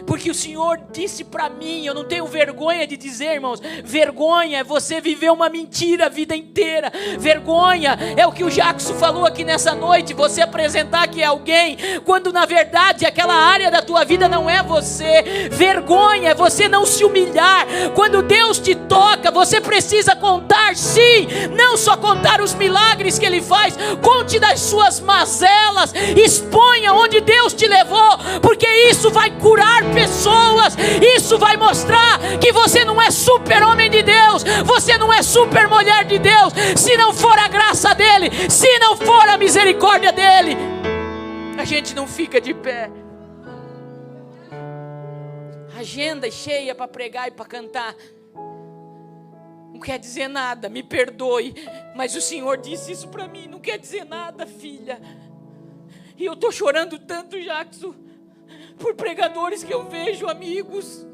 [SPEAKER 1] Porque o Senhor disse para mim, eu não tenho vergonha de dizer, irmãos, vergonha é você viver uma mentira a vida inteira. Vergonha é o que o Jackson falou aqui nessa noite, você apresentar que é alguém, quando na verdade aquela área da tua vida não é você. Vergonha é você não se humilhar. Quando Deus te toca, você precisa contar, sim, não só contar os milagres que Ele faz, conte das suas mazelas, exponha onde Deus te levou, porque isso vai curar pessoas, isso vai mostrar que você não é super homem de Deus, você não é super mulher de Deus, se não for a graça dEle, se não for a misericórdia dEle. A gente não fica de pé. Agenda cheia para pregar e para cantar não quer dizer nada, me perdoe, mas o Senhor disse isso para mim, não quer dizer nada, filha. E eu estou chorando tanto, Jackson, por pregadores que eu vejo, amigos,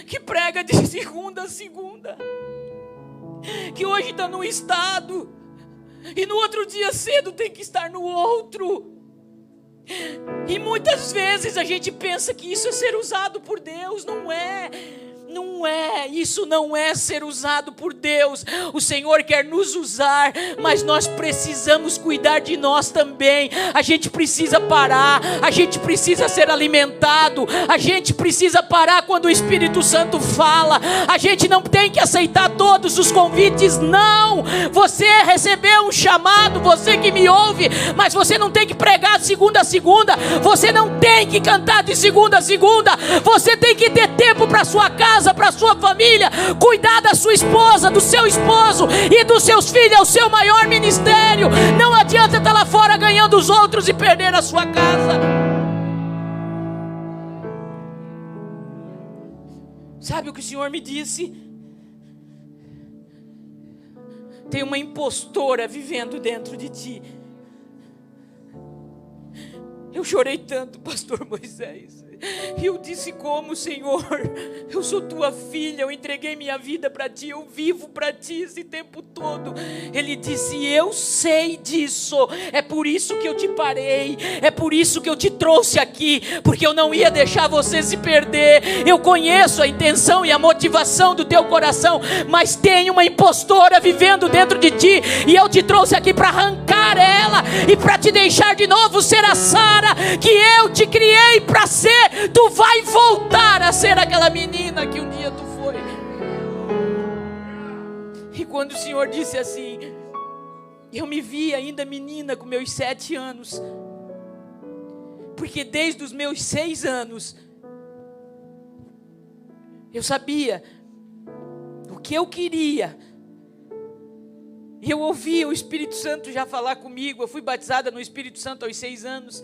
[SPEAKER 1] que prega de segunda a segunda, que hoje está num estado, e no outro dia cedo tem que estar no outro. E muitas vezes a gente pensa que isso é ser usado por Deus. Não é. Não é, isso não é ser usado por Deus. O Senhor quer nos usar, mas nós precisamos cuidar de nós também. A gente precisa parar, a gente precisa ser alimentado, a gente precisa parar quando o Espírito Santo fala. A gente não tem que aceitar todos os convites, não. Você recebeu um chamado, você que me ouve, mas você não tem que pregar de segunda a segunda, você não tem que cantar de segunda a segunda, você tem que ter tempo para sua casa, para sua família, cuidar da sua esposa, do seu esposo e dos seus filhos. É o seu maior ministério. Não adianta estar lá fora ganhando os outros e perder a sua casa. Sabe o que o Senhor me disse? Tem uma impostora vivendo dentro de ti. Eu chorei tanto, pastor Moisés. E eu disse: como, Senhor? Eu sou tua filha, eu entreguei minha vida para ti, eu vivo para ti esse tempo todo. Ele disse: eu sei disso, é por isso que eu te parei, é por isso que eu te trouxe aqui, porque eu não ia deixar você se perder. Eu conheço a intenção e a motivação do teu coração, mas tem uma impostora vivendo dentro de ti, e eu te trouxe aqui para arrancar ela e para te deixar de novo ser a Sara que eu te criei para ser. Tu vai voltar a ser aquela menina que um dia tu foi. E quando o Senhor disse assim, eu me vi ainda menina com meus 7 anos, porque desde os meus 6 anos eu sabia o que eu queria. E eu ouvia o Espírito Santo já falar comigo. Eu fui batizada no Espírito Santo aos 6 anos.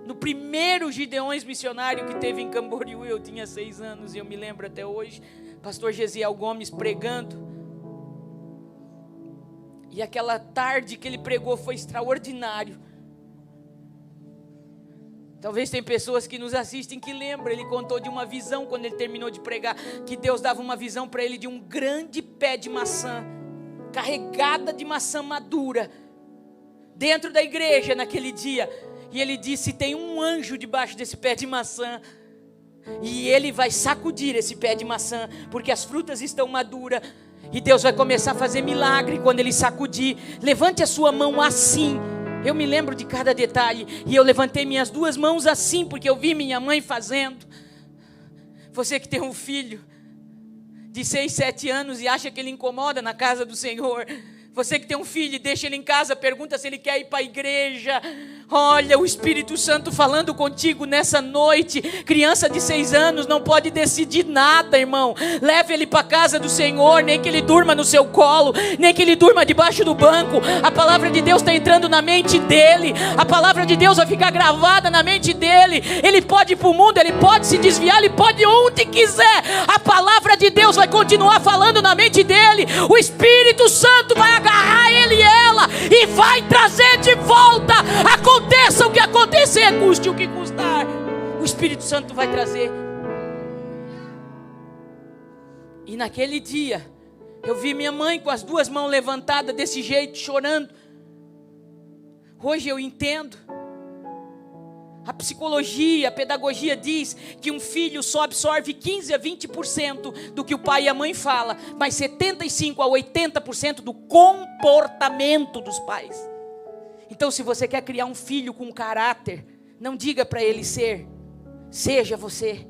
[SPEAKER 1] No primeiro Gideões missionário que teve em Camboriú, eu tinha 6 anos, e eu me lembro até hoje, pastor Gesiel Gomes pregando, e aquela tarde que ele pregou foi extraordinário. Talvez tem pessoas que nos assistem que lembram, ele contou de uma visão quando ele terminou de pregar, que Deus dava uma visão para ele de um grande pé de maçã, carregada de maçã madura, dentro da igreja naquele dia. E ele disse: tem um anjo debaixo desse pé de maçã, e ele vai sacudir esse pé de maçã, porque as frutas estão maduras, e Deus vai começar a fazer milagre quando ele sacudir. Levante a sua mão assim. Eu me lembro de cada detalhe, e eu levantei minhas 2 mãos assim, porque eu vi minha mãe fazendo. Você que tem um filho de 6, 7 anos e acha que ele incomoda na casa do Senhor, você que tem um filho e deixa ele em casa, pergunta se ele quer ir para a igreja. Olha o Espírito Santo falando contigo nessa noite. Criança de 6 anos não pode decidir nada, irmão. Leve ele para a casa do Senhor, nem que ele durma no seu colo, nem que ele durma debaixo do banco. A palavra de Deus está entrando na mente dele. A palavra de Deus vai ficar gravada na mente dele. Ele pode ir para o mundo, ele pode se desviar, ele pode ir onde quiser. A palavra de Deus vai continuar falando na mente dele. O Espírito Santo vai agarrar ele e ela e vai trazer de volta. Aconteça o que acontecer, custe o que custar, o Espírito Santo vai trazer. E naquele dia, eu vi minha mãe com as duas mãos levantadas desse jeito, chorando. Hoje eu entendo. A psicologia, a pedagogia diz que um filho só absorve 15 a 20% do que o pai e a mãe falam, mas 75 a 80% do comportamento dos pais. Então, se você quer criar um filho com caráter, não diga para ele seja você.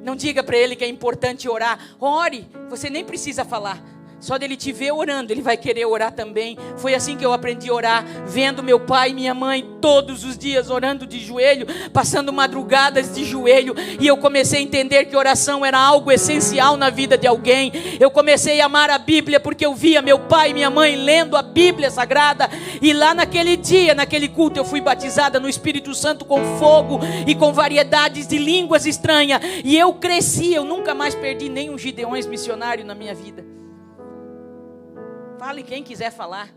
[SPEAKER 1] Não diga para ele que é importante orar. Ore, você nem precisa falar. Só dele te ver orando, ele vai querer orar também. Foi assim que eu aprendi a orar, vendo meu pai e minha mãe todos os dias orando de joelho, passando madrugadas de joelho. E eu comecei a entender que oração era algo essencial na vida de alguém. Eu comecei a amar a Bíblia porque eu via meu pai e minha mãe lendo a Bíblia Sagrada. E lá naquele dia, naquele culto, eu fui batizada no Espírito Santo com fogo e com variedades de línguas estranhas. E eu cresci, eu nunca mais perdi nenhum Gideões missionário na minha vida. Fale quem quiser falar.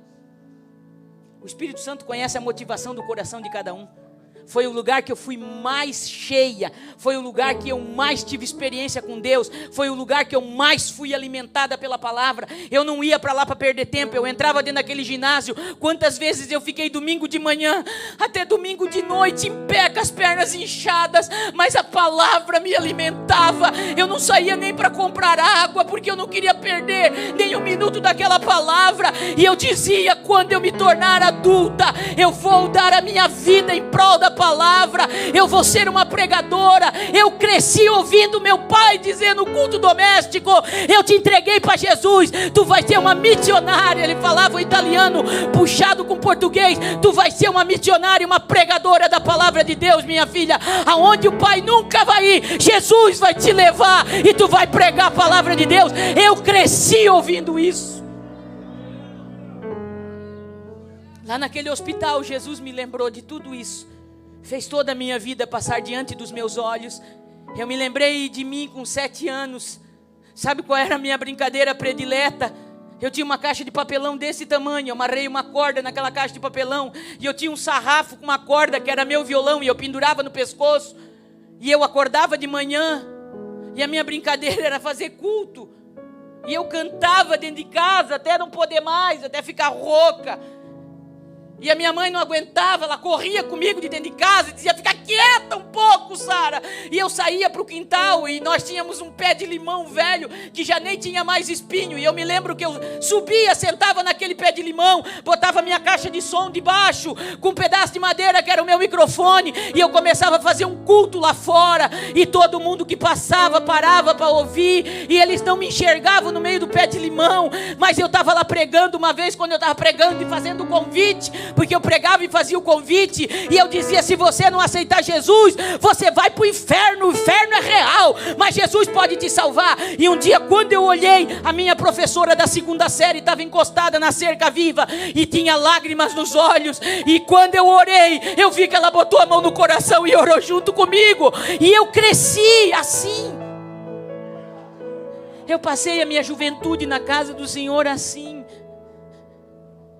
[SPEAKER 1] O Espírito Santo conhece a motivação do coração de cada um. Foi o lugar que eu fui mais cheia. Foi o lugar que eu mais tive experiência com Deus. Foi o lugar que eu mais fui alimentada pela palavra. Eu não ia para lá para perder tempo. Eu entrava dentro daquele ginásio. Quantas vezes eu fiquei domingo de manhã até domingo de noite em pé com as pernas inchadas, mas a palavra me alimentava. Eu não saía nem para comprar água porque eu não queria perder nem um minuto daquela palavra. E eu dizia: quando eu me tornar adulta, eu vou dar a minha vida em prol da palavra, eu vou ser uma pregadora. Eu cresci ouvindo meu pai dizer no culto doméstico: eu te entreguei para Jesus, tu vai ser uma missionária. Ele falava o italiano puxado com português. Tu vai ser uma missionária, uma pregadora da palavra de Deus, minha filha. Aonde o pai nunca vai ir, Jesus vai te levar e tu vai pregar a palavra de Deus. Eu cresci ouvindo isso. Lá naquele hospital, Jesus me lembrou de tudo isso. Fez toda a minha vida passar diante dos meus olhos. Eu me lembrei de mim com 7 anos. Sabe qual era a minha brincadeira predileta? Eu tinha uma caixa de papelão desse tamanho. Eu amarrei uma corda naquela caixa de papelão. E eu tinha um sarrafo com uma corda que era meu violão. E eu pendurava no pescoço. E eu acordava de manhã. E a minha brincadeira era fazer culto. E eu cantava dentro de casa até não poder mais, até ficar rouca. E a minha mãe não aguentava, ela corria comigo de dentro de casa e dizia: fica quieta um pouco, Sara. E eu saía para o quintal e nós tínhamos um pé de limão velho que já nem tinha mais espinho. E eu me lembro que eu subia, sentava naquele pé de limão, botava minha caixa de som debaixo, com um pedaço de madeira que era o meu microfone, e eu começava a fazer um culto lá fora. E todo mundo que passava parava para ouvir, e eles não me enxergavam no meio do pé de limão, mas eu estava lá pregando. Uma vez, quando eu estava pregando e fazendo o convite, porque eu pregava e fazia o convite, e eu dizia: se você não aceitar Jesus, você vai para o inferno. O inferno é real, mas Jesus pode te salvar. E um dia, quando eu olhei, a minha professora da 2ª série estava encostada na cerca viva e tinha lágrimas nos olhos. E quando eu orei, eu vi que ela botou a mão no coração e orou junto comigo. E eu cresci assim. Eu passei a minha juventude na casa do Senhor assim.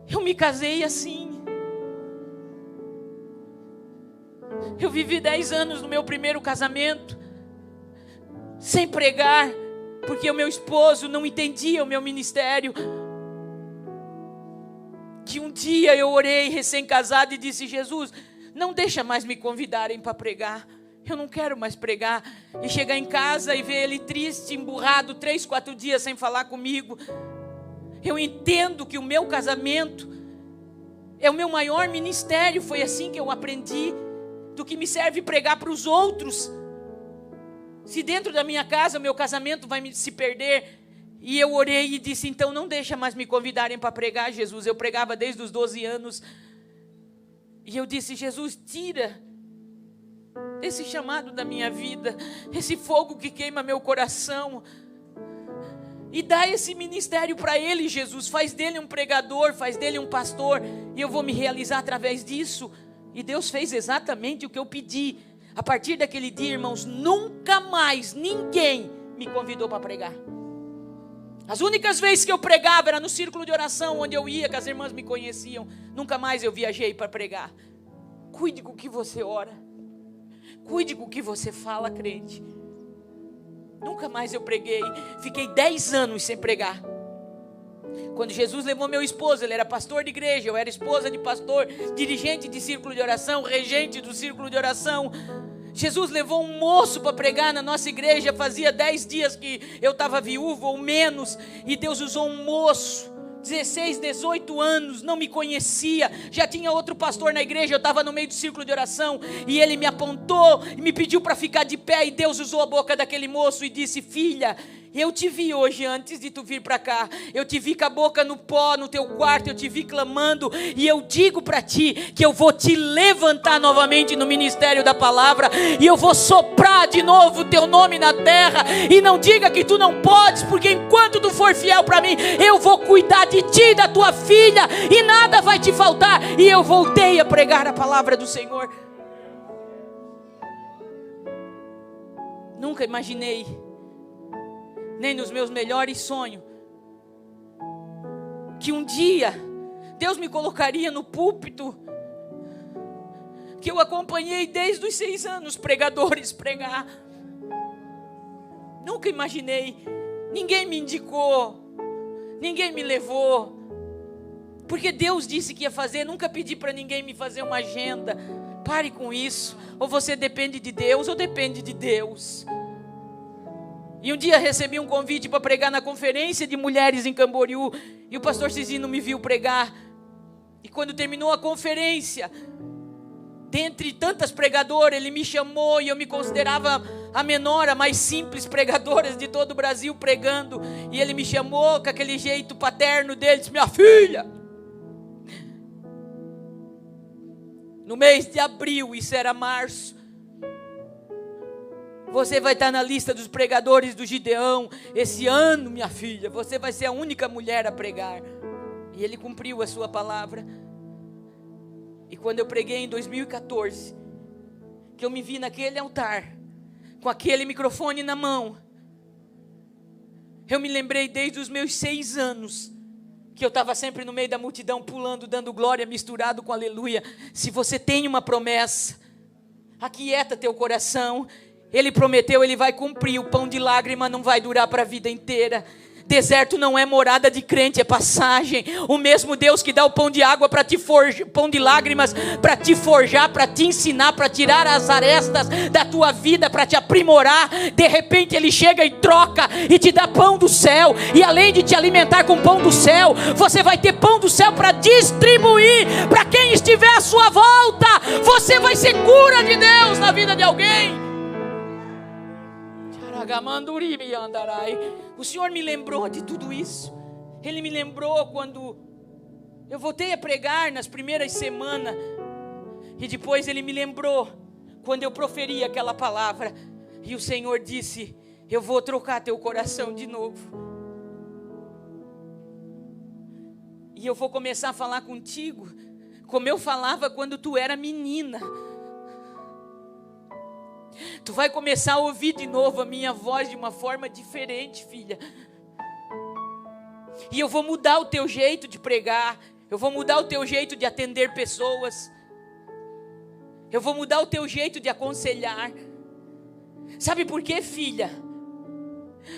[SPEAKER 1] Eu me casei assim. Eu vivi 10 anos no meu primeiro casamento, sem pregar, porque o meu esposo não entendia o meu ministério. Que um dia eu orei recém-casado e disse: Jesus, não deixa mais me convidarem para pregar. Eu não quero mais pregar. E chegar em casa e ver ele triste, emburrado, 3, 4 dias sem falar comigo. Eu entendo que o meu casamento é o meu maior ministério. Foi assim que eu aprendi. Do que me serve pregar para os outros, se dentro da minha casa o meu casamento vai se perder. E eu orei e disse: então não deixa mais me convidarem para pregar, Jesus. Eu pregava desde os 12 anos. E eu disse: Jesus, tira esse chamado da minha vida, esse fogo que queima meu coração, e dá esse ministério para ele, Jesus. Faz dele um pregador, faz dele um pastor, e eu vou me realizar através disso. E Deus fez exatamente o que eu pedi. A partir daquele dia, irmãos, nunca mais ninguém me convidou para pregar. As únicas vezes que eu pregava era no círculo de oração, onde eu ia, que as irmãs me conheciam. Nunca mais eu viajei para pregar. Cuide com o que você ora. Cuide com o que você fala, crente. Nunca mais eu preguei. Fiquei 10 anos sem pregar. Quando Jesus levou meu esposo, ele era pastor de igreja, eu era esposa de pastor, dirigente de círculo de oração, regente do círculo de oração. Jesus levou um moço para pregar na nossa igreja. Fazia 10 dias que eu estava viúvo ou menos, e Deus usou um moço, 16, 18 anos, não me conhecia, já tinha outro pastor na igreja, eu estava no meio do círculo de oração, e ele me apontou e me pediu para ficar de pé, e Deus usou a boca daquele moço e disse: filha, eu te vi hoje antes de tu vir para cá, eu te vi com a boca no pó no teu quarto, eu te vi clamando, e eu digo para ti que eu vou te levantar novamente no ministério da palavra, e eu vou soprar de novo o teu nome na terra, e não diga que tu não podes, porque enquanto tu for fiel para mim, eu vou cuidar de ti, da tua filha, e nada vai te faltar. E eu voltei a pregar a palavra do Senhor. Nunca imaginei, nem nos meus melhores sonhos, que um dia Deus me colocaria no púlpito que eu acompanhei desde os 6 anos pregadores pregar. Nunca imaginei. Ninguém me indicou, ninguém me levou, porque Deus disse que ia fazer. Nunca pedi para ninguém me fazer uma agenda. Pare com isso. Ou você depende de Deus, ou depende de Deus. E um dia recebi um convite para pregar na conferência de mulheres em Camboriú, e o pastor Cisino me viu pregar. E quando terminou a conferência, dentre tantas pregadoras, ele me chamou, e eu me considerava a menor, a mais simples pregadora de todo o Brasil pregando. E ele me chamou com aquele jeito paterno dele, disse: minha filha, no mês de abril, isso era março, você vai estar na lista dos pregadores do Gideão. Esse ano, minha filha, você vai ser a única mulher a pregar. E ele cumpriu a sua palavra. E quando eu preguei em 2014, que eu me vi naquele altar, com aquele microfone na mão, eu me lembrei desde os meus 6 anos, que eu estava sempre no meio da multidão, pulando, dando glória, misturado com aleluia. Se você tem uma promessa, aquieta teu coração. Ele prometeu, ele vai cumprir. O pão de lágrima não vai durar para a vida inteira. Deserto não é morada de crente, é passagem. O mesmo Deus que dá o pão de água para te forjar, pão de lágrimas para te forjar, para te ensinar, para tirar as arestas da tua vida, para te aprimorar. De repente Ele chega e troca e te dá pão do céu. E além de te alimentar com pão do céu, você vai ter pão do céu para distribuir para quem estiver à sua volta. Você vai ser cura de Deus na vida de alguém. O Senhor me lembrou de tudo isso. Ele me lembrou quando eu voltei a pregar nas primeiras semanas, e depois Ele me lembrou quando eu proferi aquela palavra, e o Senhor disse: eu vou trocar teu coração de novo, e eu vou começar a falar contigo como eu falava quando tu era menina. Tu vai começar a ouvir de novo a minha voz de uma forma diferente, filha. E eu vou mudar o teu jeito de pregar. Eu vou mudar o teu jeito de atender pessoas. Eu vou mudar o teu jeito de aconselhar. Sabe por quê, filha?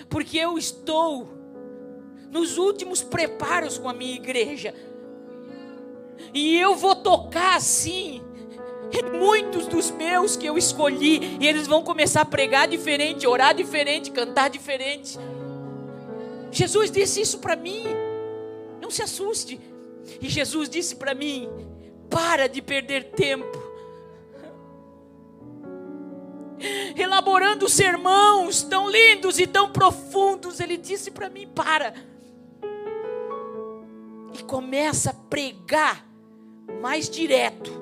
[SPEAKER 1] Porque eu estou nos últimos preparos com a minha igreja. E eu vou tocar assim muitos dos meus que eu escolhi, e eles vão começar a pregar diferente, orar diferente, cantar diferente. Jesus disse isso para mim. Não se assuste. E Jesus disse para mim: para de perder tempo elaborando sermãos tão lindos e tão profundos. Ele disse para mim: para e começa a pregar mais direto.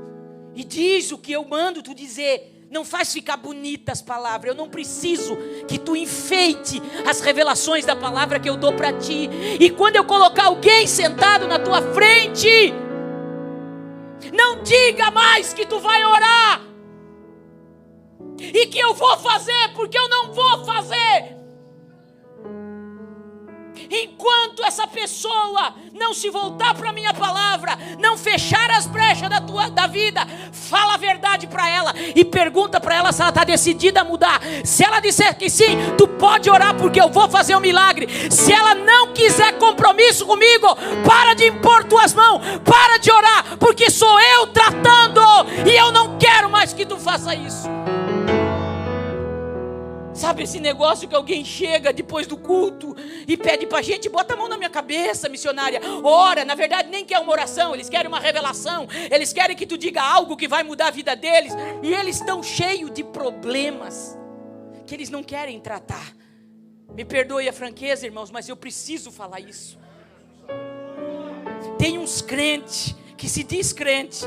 [SPEAKER 1] E diz o que eu mando tu dizer. Não faz ficar bonitas as palavras. Eu não preciso que tu enfeite as revelações da palavra que eu dou para ti. E quando eu colocar alguém sentado na tua frente, não diga mais que tu vai orar e que eu vou fazer, porque eu não vou fazer. Enquanto essa pessoa não se voltar para a minha palavra, não fechar as brechas da vida, fala a verdade para ela e pergunta para ela se ela está decidida a mudar. Se ela disser que sim, tu pode orar porque eu vou fazer um milagre. Se ela não quiser compromisso comigo, para de impor tuas mãos, para de orar, porque sou eu tratando e eu não quero mais que tu faça isso. Sabe esse negócio que alguém chega depois do culto e pede pra gente, bota a mão na minha cabeça, missionária, ora, na verdade nem quer uma oração, eles querem uma revelação, eles querem que tu diga algo que vai mudar a vida deles, e eles estão cheios de problemas que eles não querem tratar. Me perdoe a franqueza, irmãos, mas eu preciso falar isso. Tem uns crentes que se diz crente,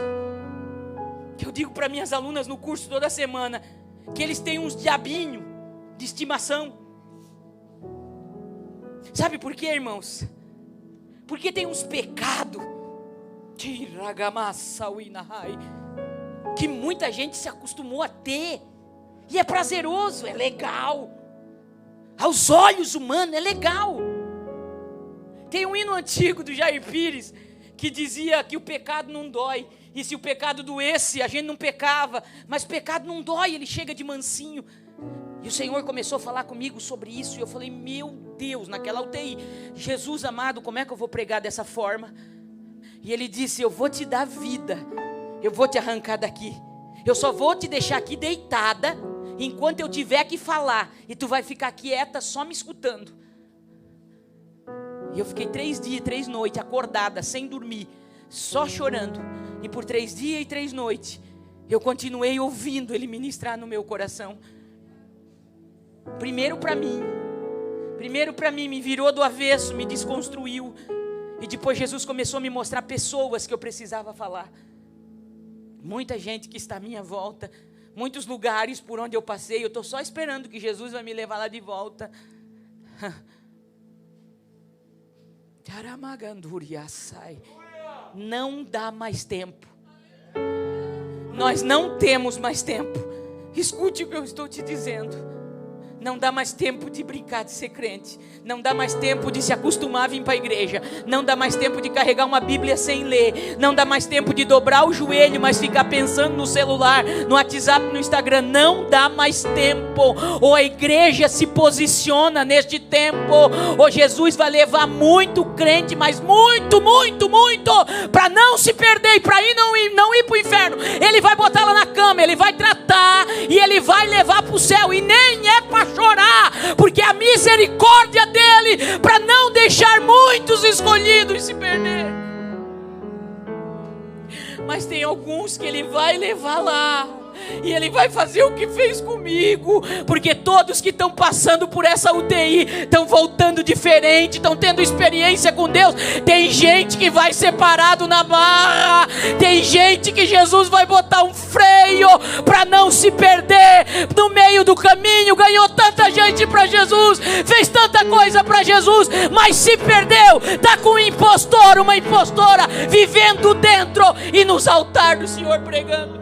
[SPEAKER 1] que eu digo para minhas alunas no curso toda semana, que eles têm uns diabinhos de estimação. Sabe por quê, irmãos? Porque tem uns pecados que muita gente se acostumou a ter, e é prazeroso, é legal, aos olhos humanos é legal. Tem um hino antigo do Jair Pires que dizia que o pecado não dói, e se o pecado doesse a gente não pecava, mas pecado não dói, ele chega de mansinho. E o Senhor começou a falar comigo sobre isso, e eu falei, meu Deus, naquela UTI, Jesus amado, como é que eu vou pregar dessa forma? E Ele disse, eu vou te dar vida, eu vou te arrancar daqui, eu só vou te deixar aqui deitada, enquanto eu tiver que falar, e tu vai ficar quieta só me escutando. E eu fiquei 3 dias e 3 noites acordada, sem dormir, só chorando, e por 3 dias e 3 noites, eu continuei ouvindo Ele ministrar no meu coração. Primeiro para mim, me virou do avesso, me desconstruiu. E depois Jesus começou a me mostrar pessoas que eu precisava falar. Muita gente que está à minha volta, muitos lugares por onde eu passei, eu estou só esperando que Jesus vai me levar lá de volta. Não dá mais tempo. Nós não temos mais tempo. Escute o que eu estou te dizendo. Não dá mais tempo de brincar de ser crente. Não dá mais tempo de se acostumar a vir para a igreja. Não dá mais tempo de carregar uma Bíblia sem ler. Não dá mais tempo de dobrar o joelho, mas ficar pensando no celular, no WhatsApp, no Instagram. Não dá mais tempo. Ou a igreja se posiciona neste tempo, ou Jesus vai levar muito crente, mas muito, para não se perder e para não ir para o inferno. Ele vai botar lá na cama, Ele vai tratar e Ele vai levar para o céu. E nem é para chorar, porque a misericórdia dele para não deixar muitos escolhidos se perder. Mas tem alguns que Ele vai levar lá, e Ele vai fazer o que fez comigo, porque todos que estão passando por essa UTI estão voltando diferente, estão tendo experiência com Deus. Tem gente que vai ser parado na barra, tem gente que Jesus vai botar um freio para não se perder no meio do caminho. Ganhou tanta gente para Jesus, fez tanta coisa para Jesus, mas se perdeu, está com um impostor, uma impostora vivendo dentro e nos altares do Senhor pregando.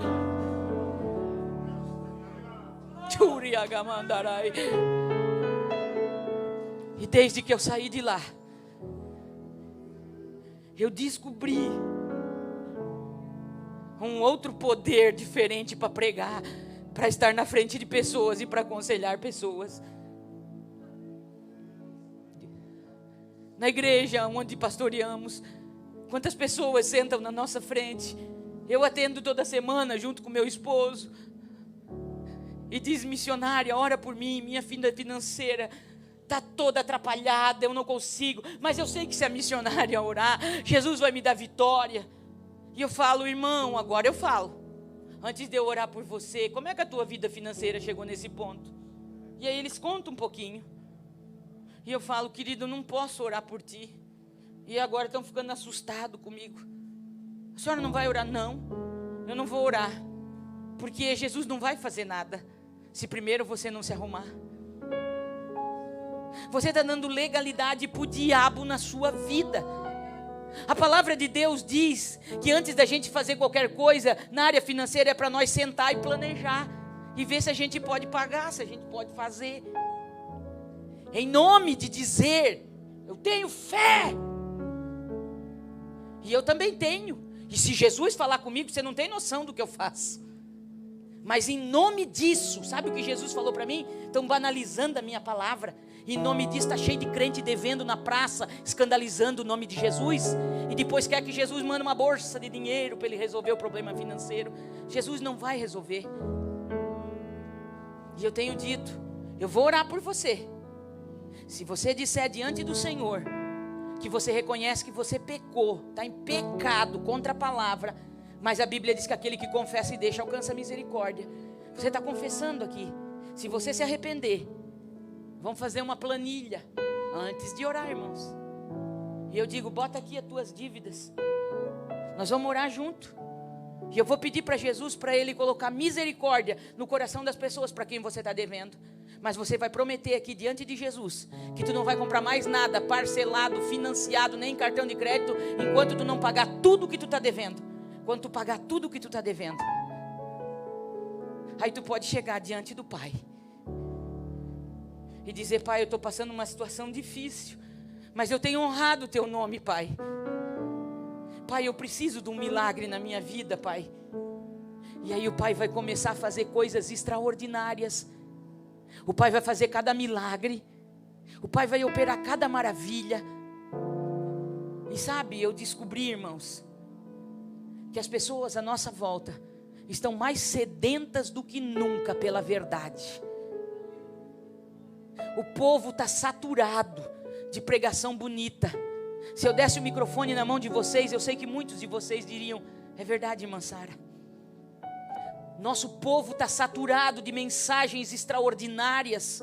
[SPEAKER 1] E desde que eu saí de lá, eu descobri um outro poder diferente para pregar, para estar na frente de pessoas e para aconselhar pessoas. Na igreja onde pastoreamos, quantas pessoas sentam na nossa frente? Eu atendo toda semana junto com meu esposo. E diz, missionária, ora por mim, minha vida financeira está toda atrapalhada, eu não consigo, mas eu sei que se a missionária orar, Jesus vai me dar vitória. E eu falo, irmão, agora eu falo, antes de eu orar por você, como é que a tua vida financeira chegou nesse ponto? E aí eles contam um pouquinho, e eu falo, querido, eu não posso orar por ti, e agora estão ficando assustados comigo. A senhora não vai orar? Não, eu não vou orar, porque Jesus não vai fazer nada se primeiro você não se arrumar. Você está dando legalidade para o diabo na sua vida. A palavra de Deus diz que antes da gente fazer qualquer coisa na área financeira é para nós sentar e planejar e ver se a gente pode pagar, se a gente pode fazer, em nome de dizer Eu tenho fé. E eu também tenho. E se Jesus falar comigo, você não tem noção do que eu faço. Mas em nome disso, sabe o que Jesus falou para mim? Estão banalizando a minha palavra. Em nome disso está cheio de crente devendo na praça, escandalizando o nome de Jesus. E depois quer que Jesus mande uma bolsa de dinheiro para ele resolver o problema financeiro. Jesus não vai resolver. E eu tenho dito, eu vou orar por você. Se você disser diante do Senhor que você reconhece que você pecou, está em pecado contra a palavra, mas a Bíblia diz que aquele que confessa e deixa alcança a misericórdia. Você está confessando aqui. Se você se arrepender, vamos fazer uma planilha antes de orar, irmãos. E eu digo, bota aqui as tuas dívidas. Nós vamos orar junto. E eu vou pedir para Jesus, para Ele colocar misericórdia no coração das pessoas para quem você está devendo. Mas você vai prometer aqui diante de Jesus que tu não vai comprar mais nada parcelado, financiado, nem cartão de crédito, enquanto tu não pagar tudo que tu está devendo. Quando tu pagar tudo que tu está devendo, aí tu pode chegar diante do Pai e dizer: Pai, eu estou passando uma situação difícil, mas eu tenho honrado o teu nome, Pai. Pai, eu preciso de um milagre na minha vida, Pai. E aí o Pai vai começar a fazer coisas extraordinárias. O Pai vai fazer cada milagre. O Pai vai operar cada maravilha. E sabe, eu descobri, irmãos, que as pessoas à nossa volta estão mais sedentas do que nunca pela verdade. O povo está saturado de pregação bonita. Se eu desse o microfone na mão de vocês, eu sei que muitos de vocês diriam: é verdade, irmã Sara. Nosso povo está saturado de mensagens extraordinárias,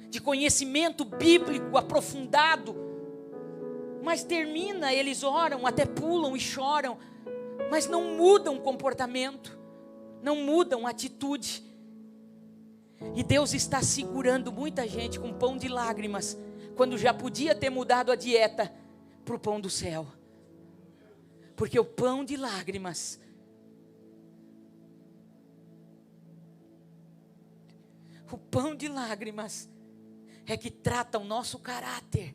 [SPEAKER 1] de conhecimento bíblico aprofundado. Mas termina, eles oram, até pulam e choram, mas não mudam o comportamento, não mudam a atitude. E Deus está segurando muita gente com pão de lágrimas, quando já podia ter mudado a dieta para o pão do céu. Porque o pão de lágrimas, é que trata o nosso caráter.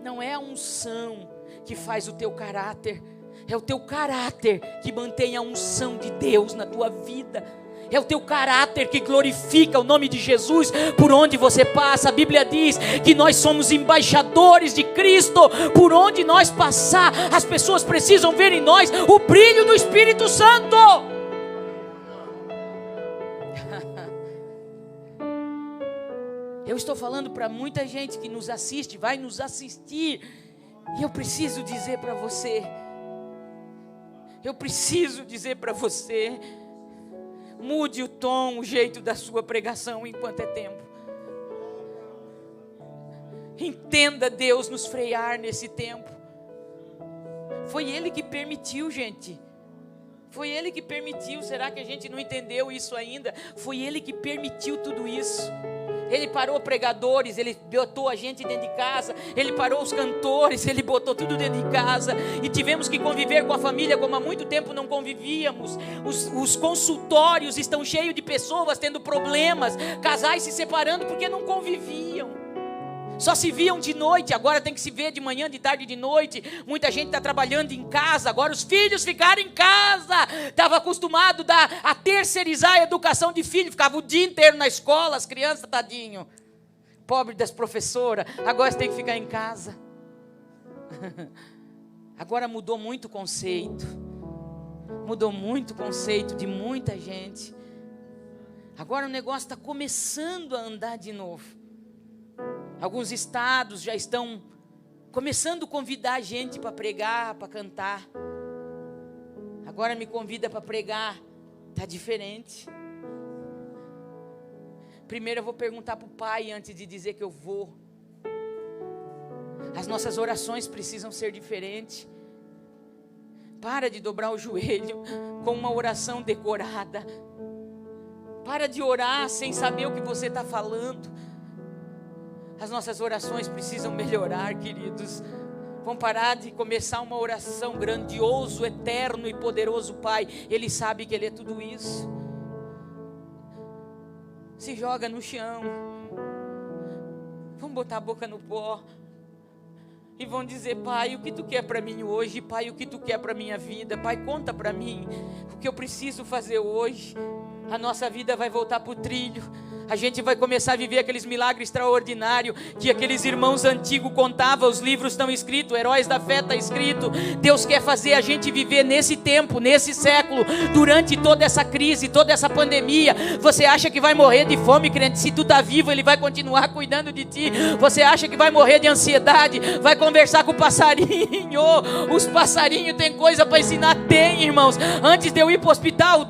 [SPEAKER 1] Não é a unção que faz o teu caráter, é o teu caráter que mantém a unção de Deus na tua vida. É o teu caráter que glorifica o nome de Jesus por onde você passa. A Bíblia diz que nós somos embaixadores de Cristo. Por onde nós passar, as pessoas precisam ver em nós o brilho do Espírito Santo. Eu estou falando para muita gente que nos assiste, vai nos assistir. E eu preciso dizer para você, mude o tom, o jeito da sua pregação enquanto é tempo. Entenda Deus nos frear nesse tempo. Foi Ele que permitiu, gente. Foi Ele que permitiu. Será que a gente não entendeu isso ainda? Foi Ele que permitiu tudo isso. Ele parou pregadores, Ele botou a gente dentro de casa, Ele parou os cantores, Ele botou tudo dentro de casa, e tivemos que conviver com a família como há muito tempo não convivíamos. Os consultórios estão cheios de pessoas tendo problemas, casais se separando porque não conviviam. Só se viam de noite, agora tem que se ver de manhã, de tarde, de noite. Muita gente está trabalhando em casa, agora os filhos ficaram em casa. Estava acostumado a terceirizar a educação de filho, ficava o dia inteiro na escola, as crianças, tadinho. Pobre das professoras, agora você tem que ficar em casa. Agora mudou muito o conceito. Mudou muito o conceito de muita gente. Agora o negócio está começando a andar de novo. Alguns estados já estão começando a convidar a gente para pregar, para cantar. Agora me convida para pregar, está diferente. Primeiro eu vou perguntar para o Pai antes de dizer que eu vou. As nossas orações precisam ser diferentes. Para de dobrar o joelho com uma oração decorada. Para de orar sem saber o que você está falando. As nossas orações precisam melhorar, queridos. Vamos parar de começar uma oração grandioso, eterno e poderoso Pai. Ele sabe que Ele é tudo isso. Se joga no chão. vão botar a boca no pó e vão dizer: Pai, o que Tu quer para mim hoje? Pai, o que Tu quer para minha vida? Pai, conta para mim o que eu preciso fazer hoje. A nossa vida vai voltar para o trilho. A gente vai começar a viver aqueles milagres extraordinários que aqueles irmãos antigos contavam. Os livros estão escritos, Heróis da Fé está escrito. Deus quer fazer a gente viver nesse tempo, nesse século, durante toda essa crise, toda essa pandemia. Você acha que vai morrer de fome, crente? Se tu está vivo, Ele vai continuar cuidando de ti. Você acha que vai morrer de ansiedade? Vai conversar com o passarinho. Os passarinhos têm coisa para ensinar? Tem, irmãos. Antes de eu ir para o hospital,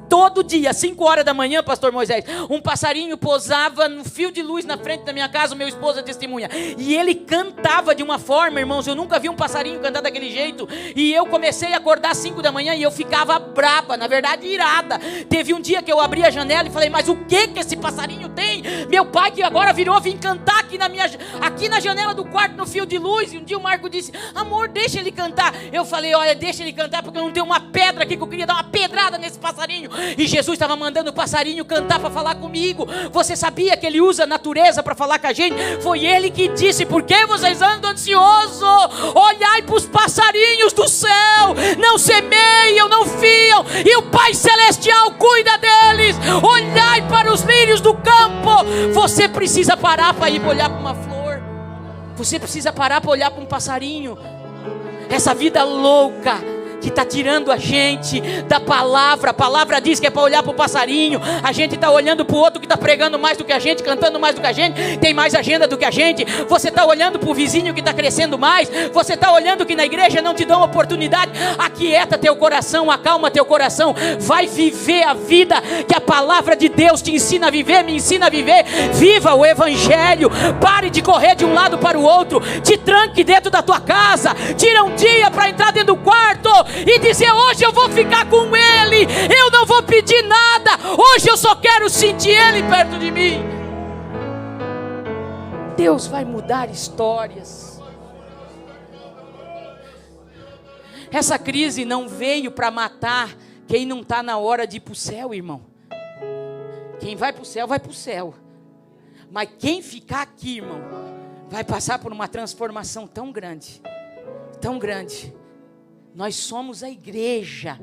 [SPEAKER 1] todo dia, 5 horas da manhã, pastor Moisés, um passarinho pousava no fio de luz na frente da minha casa, o meu esposo testemunha, e ele cantava de uma forma, irmãos, eu nunca vi um passarinho cantar daquele jeito, e eu comecei a acordar às 5 da manhã, e eu ficava brava, na verdade irada. Teve um dia que eu abri a janela e falei: mas o que esse passarinho tem? Meu pai que agora virou, vim cantar aqui na janela do quarto, no fio de luz. E um dia o Marco disse: amor, deixa ele cantar. Eu falei: olha, deixa ele cantar, porque eu não tenho uma pedra aqui, que eu queria dar uma pedrada nesse passarinho. E Jesus estava mandando o passarinho cantar para falar comigo. Você sabia que Ele usa a natureza para falar com a gente? Foi Ele que disse: por que vocês andam ansiosos? Olhai para os passarinhos do céu, não semeiam, não fiam, e o Pai Celestial cuida deles. Olhai para os lírios do campo. Você precisa parar para ir olhar para uma flor. Você precisa parar para olhar para um passarinho. Essa vida louca que está tirando a gente da palavra. A palavra diz que é para olhar para o passarinho. A gente está olhando para o outro que está pregando mais do que a gente, cantando mais do que a gente, tem mais agenda do que a gente. Você está olhando para o vizinho que está crescendo mais. Você está olhando que na igreja não te dão oportunidade. Aquieta teu coração, acalma teu coração. Vai viver a vida que a palavra de Deus te ensina a viver, me ensina a viver. Viva o Evangelho. Pare de correr de um lado para o outro. Te tranque dentro da tua casa. Tira um dia para entrar dentro do quarto e dizer: hoje eu vou ficar com Ele, eu não vou pedir nada, hoje eu só quero sentir Ele perto de mim. Deus vai mudar histórias. Essa crise não veio para matar quem não está na hora de ir para o céu, irmão. Quem vai para o céu, vai para o céu. Mas quem ficar aqui, irmão, vai passar por uma transformação tão grande, tão grande. Nós somos a igreja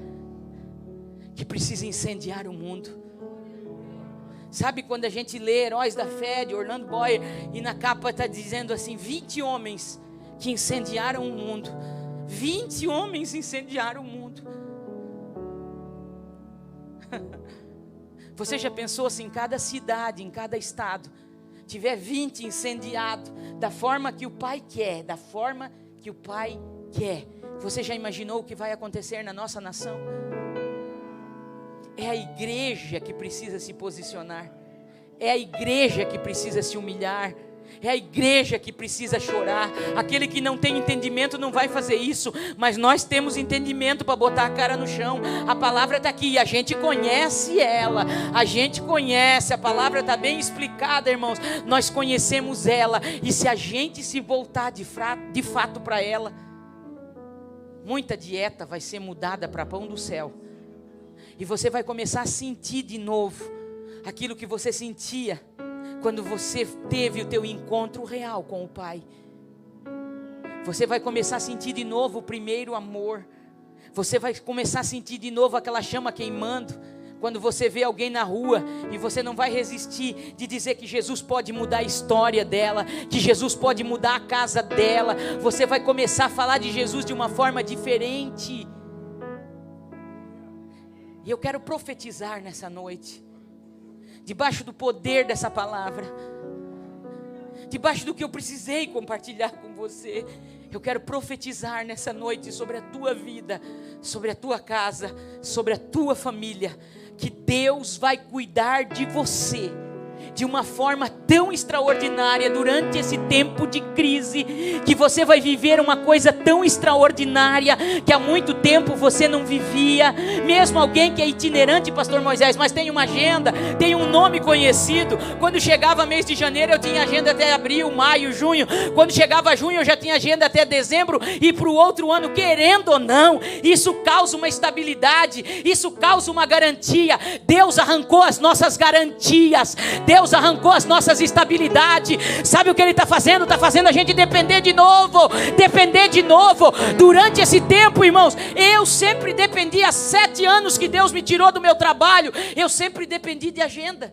[SPEAKER 1] que precisa incendiar o mundo. Sabe quando a gente lê Heróis da Fé de Orlando Boyer, e na capa está dizendo assim: 20 homens que incendiaram o mundo. 20 homens incendiaram o mundo. Você já pensou se em cada cidade, em cada estado, tiver 20 incendiados da forma que o Pai quer, da forma que o Pai quer? Você já imaginou o que vai acontecer na nossa nação? É a igreja que precisa se posicionar. É a igreja que precisa se humilhar. É a igreja que precisa chorar. Aquele que não tem entendimento não vai fazer isso, mas nós temos entendimento para botar a cara no chão. A palavra está aqui, a gente conhece ela, a gente conhece, a palavra está bem explicada, irmãos. Nós conhecemos ela, e se a gente se voltar de fato para ela, muita dieta vai ser mudada para pão do céu. E você vai começar a sentir de novo aquilo que você sentia quando você teve o teu encontro real com o Pai. Você vai começar a sentir de novo o primeiro amor. Você vai começar a sentir de novo aquela chama queimando. Quando você vê alguém na rua, e você não vai resistir de dizer que Jesus pode mudar a história dela, que Jesus pode mudar a casa dela. Você vai começar a falar de Jesus de uma forma diferente. E eu quero profetizar nessa noite, debaixo do poder dessa palavra, debaixo do que eu precisei compartilhar com você. Eu quero profetizar nessa noite sobre a tua vida, sobre a tua casa, sobre a tua família, que Deus vai cuidar de você de uma forma tão extraordinária durante esse tempo de crise, que você vai viver uma coisa tão extraordinária que há muito tempo você não vivia. Mesmo alguém que é itinerante, pastor Moisés, mas tem uma agenda, tem um nome conhecido. Quando chegava mês de janeiro, eu tinha agenda até abril, maio, junho. Quando chegava junho, eu já tinha agenda até dezembro, e para o outro ano, querendo ou não, isso causa uma estabilidade, isso causa uma garantia. Deus arrancou as nossas garantias, Deus Deus arrancou as nossas estabilidades. Sabe o que Ele está fazendo? Está fazendo a gente depender de novo. Depender de novo. Durante esse tempo, irmãos, eu sempre dependi. Há 7 anos que Deus me tirou do meu trabalho, eu sempre dependi de agenda.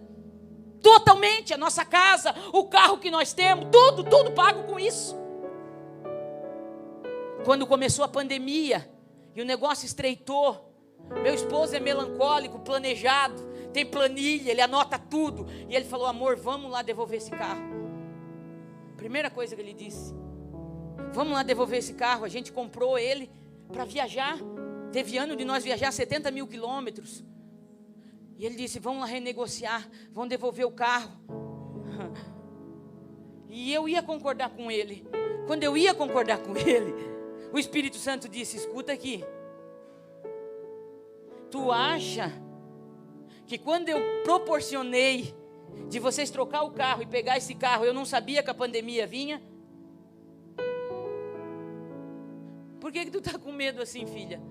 [SPEAKER 1] Totalmente. A nossa casa, o carro que nós temos, tudo pago com isso. Quando começou a pandemia e o negócio estreitou, meu esposo é melancólico, planejado, tem planilha, ele anota tudo. E ele falou: amor, vamos lá devolver esse carro. Primeira coisa que ele disse: vamos lá devolver esse carro. A gente comprou ele para viajar. Teve ano de nós viajar 70 mil quilômetros. E ele disse: vamos lá renegociar, vamos devolver o carro. E eu ia concordar com ele. Quando eu ia concordar com ele, o Espírito Santo disse: escuta aqui. Tu acha que quando eu proporcionei de vocês trocar o carro e pegar esse carro, eu não sabia que a pandemia vinha? Por que tu está com medo assim, filha?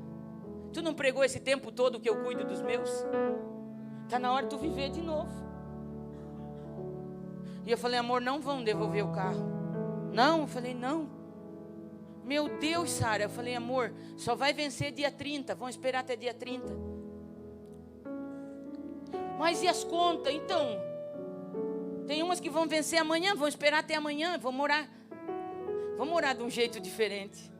[SPEAKER 1] Tu não pregou esse tempo todo que eu cuido dos meus? Está na hora de tu viver de novo. E eu falei: amor, não vão devolver o carro. Não, eu falei: não. Meu Deus, Sara. Eu falei: amor, só vai vencer dia 30, vão esperar até dia 30. Mas e as contas? Então, tem umas que vão vencer amanhã, vão esperar até amanhã, vão morar de um jeito diferente.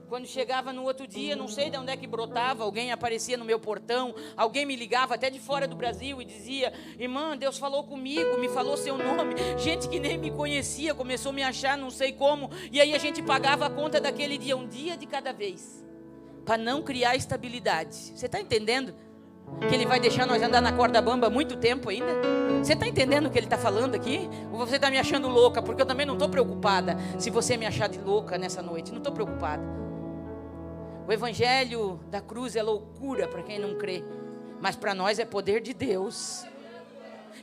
[SPEAKER 1] Quando chegava no outro dia, não sei de onde é que brotava, alguém aparecia no meu portão, alguém me ligava até de fora do Brasil e dizia: irmã, Deus falou comigo, me falou seu nome. Gente que nem me conhecia começou a me achar, não sei como. E aí a gente pagava a conta daquele dia, um dia de cada vez, para não criar estabilidade. Você está entendendo? Que Ele vai deixar nós andar na corda bamba muito tempo ainda? Você está entendendo o que Ele está falando aqui? Ou você está me achando louca? Porque eu também não estou preocupada se você me achar de louca nessa noite. Não estou preocupada. O evangelho da cruz é loucura para quem não crê, mas para nós é poder de Deus.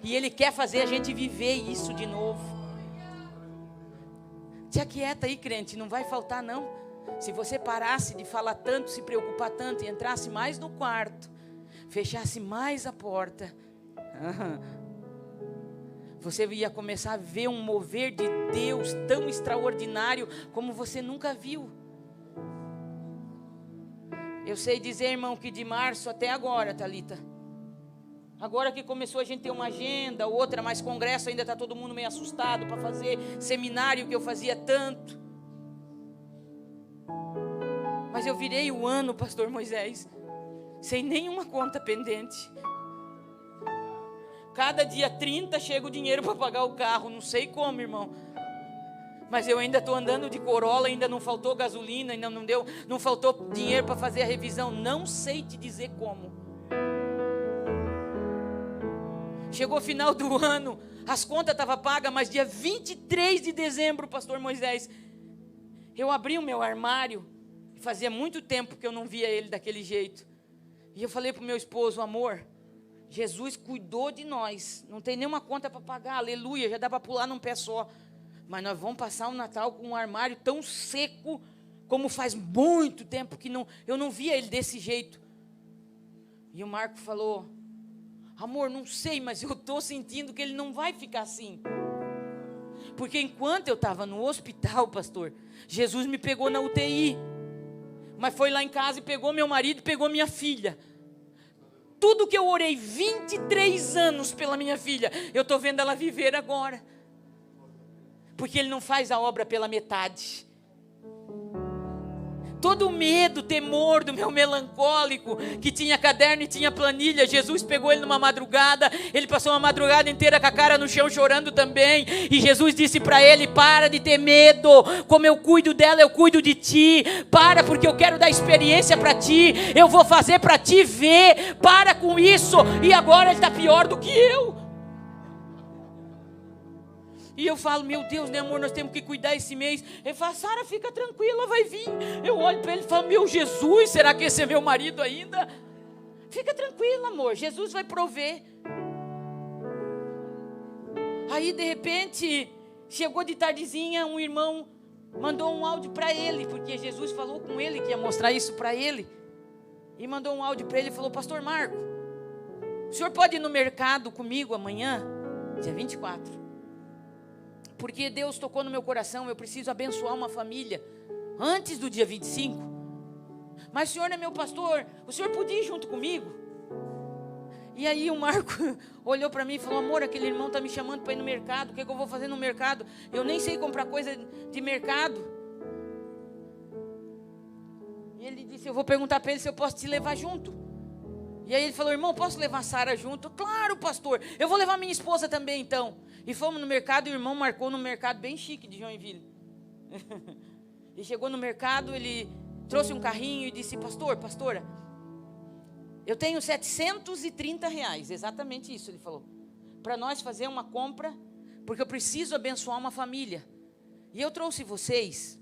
[SPEAKER 1] E Ele quer fazer a gente viver isso de novo. Te aquieta aí, crente, não vai faltar não. Se você parasse de falar tanto, se preocupar tanto e entrasse mais no quarto, fechasse mais a porta, você ia começar a ver um mover de Deus tão extraordinário como você nunca viu. Eu sei dizer, irmão, que de março até agora, Thalita, agora que começou a gente ter uma agenda, outra, mas congresso ainda está todo mundo meio assustado para fazer seminário que eu fazia tanto. Mas eu virei o ano, pastor Moisés, sem nenhuma conta pendente. Cada dia 30 chega o dinheiro para pagar o carro, não sei como, irmão. Mas eu ainda estou andando de Corolla, ainda não faltou gasolina, ainda não faltou dinheiro para fazer a revisão. Não sei te dizer como. Chegou o final do ano, as contas estavam pagas, mas dia 23 de dezembro, pastor Moisés, eu abri o meu armário, e fazia muito tempo que eu não via ele daquele jeito. E eu falei para o meu esposo: amor, Jesus cuidou de nós, não tem nenhuma conta para pagar, aleluia, já dá para pular num pé só. Mas nós vamos passar o Natal com um armário tão seco, como faz muito tempo que eu não via ele desse jeito. E o Marco falou: amor, não sei, mas eu estou sentindo que ele não vai ficar assim. Porque enquanto eu estava no hospital, pastor, Jesus me pegou na UTI. Mas foi lá em casa e pegou meu marido e pegou minha filha. Tudo que eu orei 23 anos pela minha filha, eu estou vendo ela viver agora. Porque Ele não faz a obra pela metade. Todo o medo, temor do meu melancólico, que tinha caderno e tinha planilha, Jesus pegou ele numa madrugada, ele passou uma madrugada inteira com a cara no chão chorando também, e Jesus disse para ele: para de ter medo, como eu cuido dela, eu cuido de ti, para, porque eu quero dar experiência para ti, eu vou fazer para ti ver, para com isso. E agora ele está pior do que eu. E eu falo: meu Deus, né, amor, nós temos que cuidar esse mês. Ele fala: Sara, fica tranquila, vai vir. Eu olho para ele e falo: meu Jesus, será que esse é meu marido ainda? Fica tranquila, amor, Jesus vai prover. Aí de repente, chegou de tardezinha, um irmão mandou um áudio para ele, porque Jesus falou com ele que ia mostrar isso para ele. E mandou um áudio para ele e falou: pastor Marco, o senhor pode ir no mercado comigo amanhã? Dia 24. Porque Deus tocou no meu coração, eu preciso abençoar uma família antes do dia 25. Mas o senhor é meu pastor, o senhor podia ir junto comigo? E aí o Marco olhou para mim e falou: amor, aquele irmão está me chamando para ir no mercado, o que eu vou fazer no mercado? Eu nem sei comprar coisa de mercado. E ele disse: eu vou perguntar para ele se eu posso te levar junto. E aí ele falou: irmão, posso levar a Sara junto? Claro, pastor, eu vou levar minha esposa também então. E fomos no mercado, e o irmão marcou num mercado bem chique de Joinville. E chegou no mercado, ele trouxe um carrinho e disse: pastora, eu tenho R$730, exatamente isso ele falou, para nós fazer uma compra, porque eu preciso abençoar uma família. E eu trouxe vocês,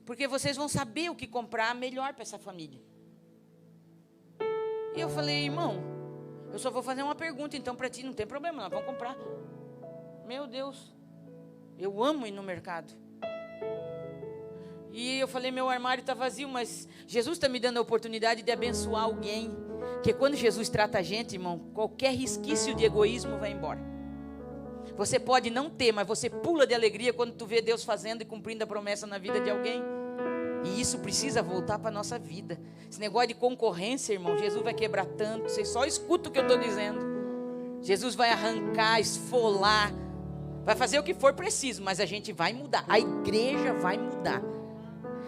[SPEAKER 1] porque vocês vão saber o que comprar melhor para essa família. E eu falei: irmão, eu só vou fazer uma pergunta então para ti, não tem problema, nós vamos comprar. Meu Deus, eu amo ir no mercado. E eu falei: meu armário está vazio, mas Jesus está me dando a oportunidade de abençoar alguém. Porque quando Jesus trata a gente, irmão, qualquer resquício de egoísmo vai embora. Você pode não ter, mas você pula de alegria quando tu vê Deus fazendo e cumprindo a promessa na vida de alguém. E isso precisa voltar para a nossa vida. Esse negócio de concorrência, irmão, Jesus vai quebrar tanto. Vocês só escutam o que eu estou dizendo. Jesus vai arrancar, esfolar, vai fazer o que for preciso, mas a gente vai mudar. A igreja vai mudar.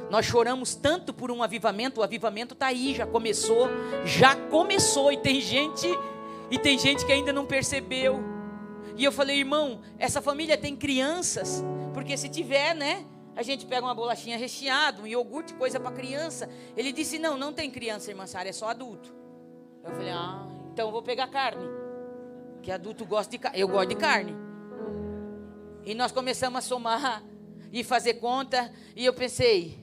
[SPEAKER 1] Nós choramos tanto por um avivamento. O avivamento está aí, já começou. E tem gente que ainda não percebeu. E eu falei: irmão, essa família tem crianças? Porque se tiver, né, a gente pega uma bolachinha recheada, um iogurte, coisa para criança. Ele disse: não tem criança, irmã Sara, é só adulto. Eu falei: então eu vou pegar carne, que adulto gosta de carne, eu gosto de carne. E nós começamos a somar e fazer conta. E eu pensei: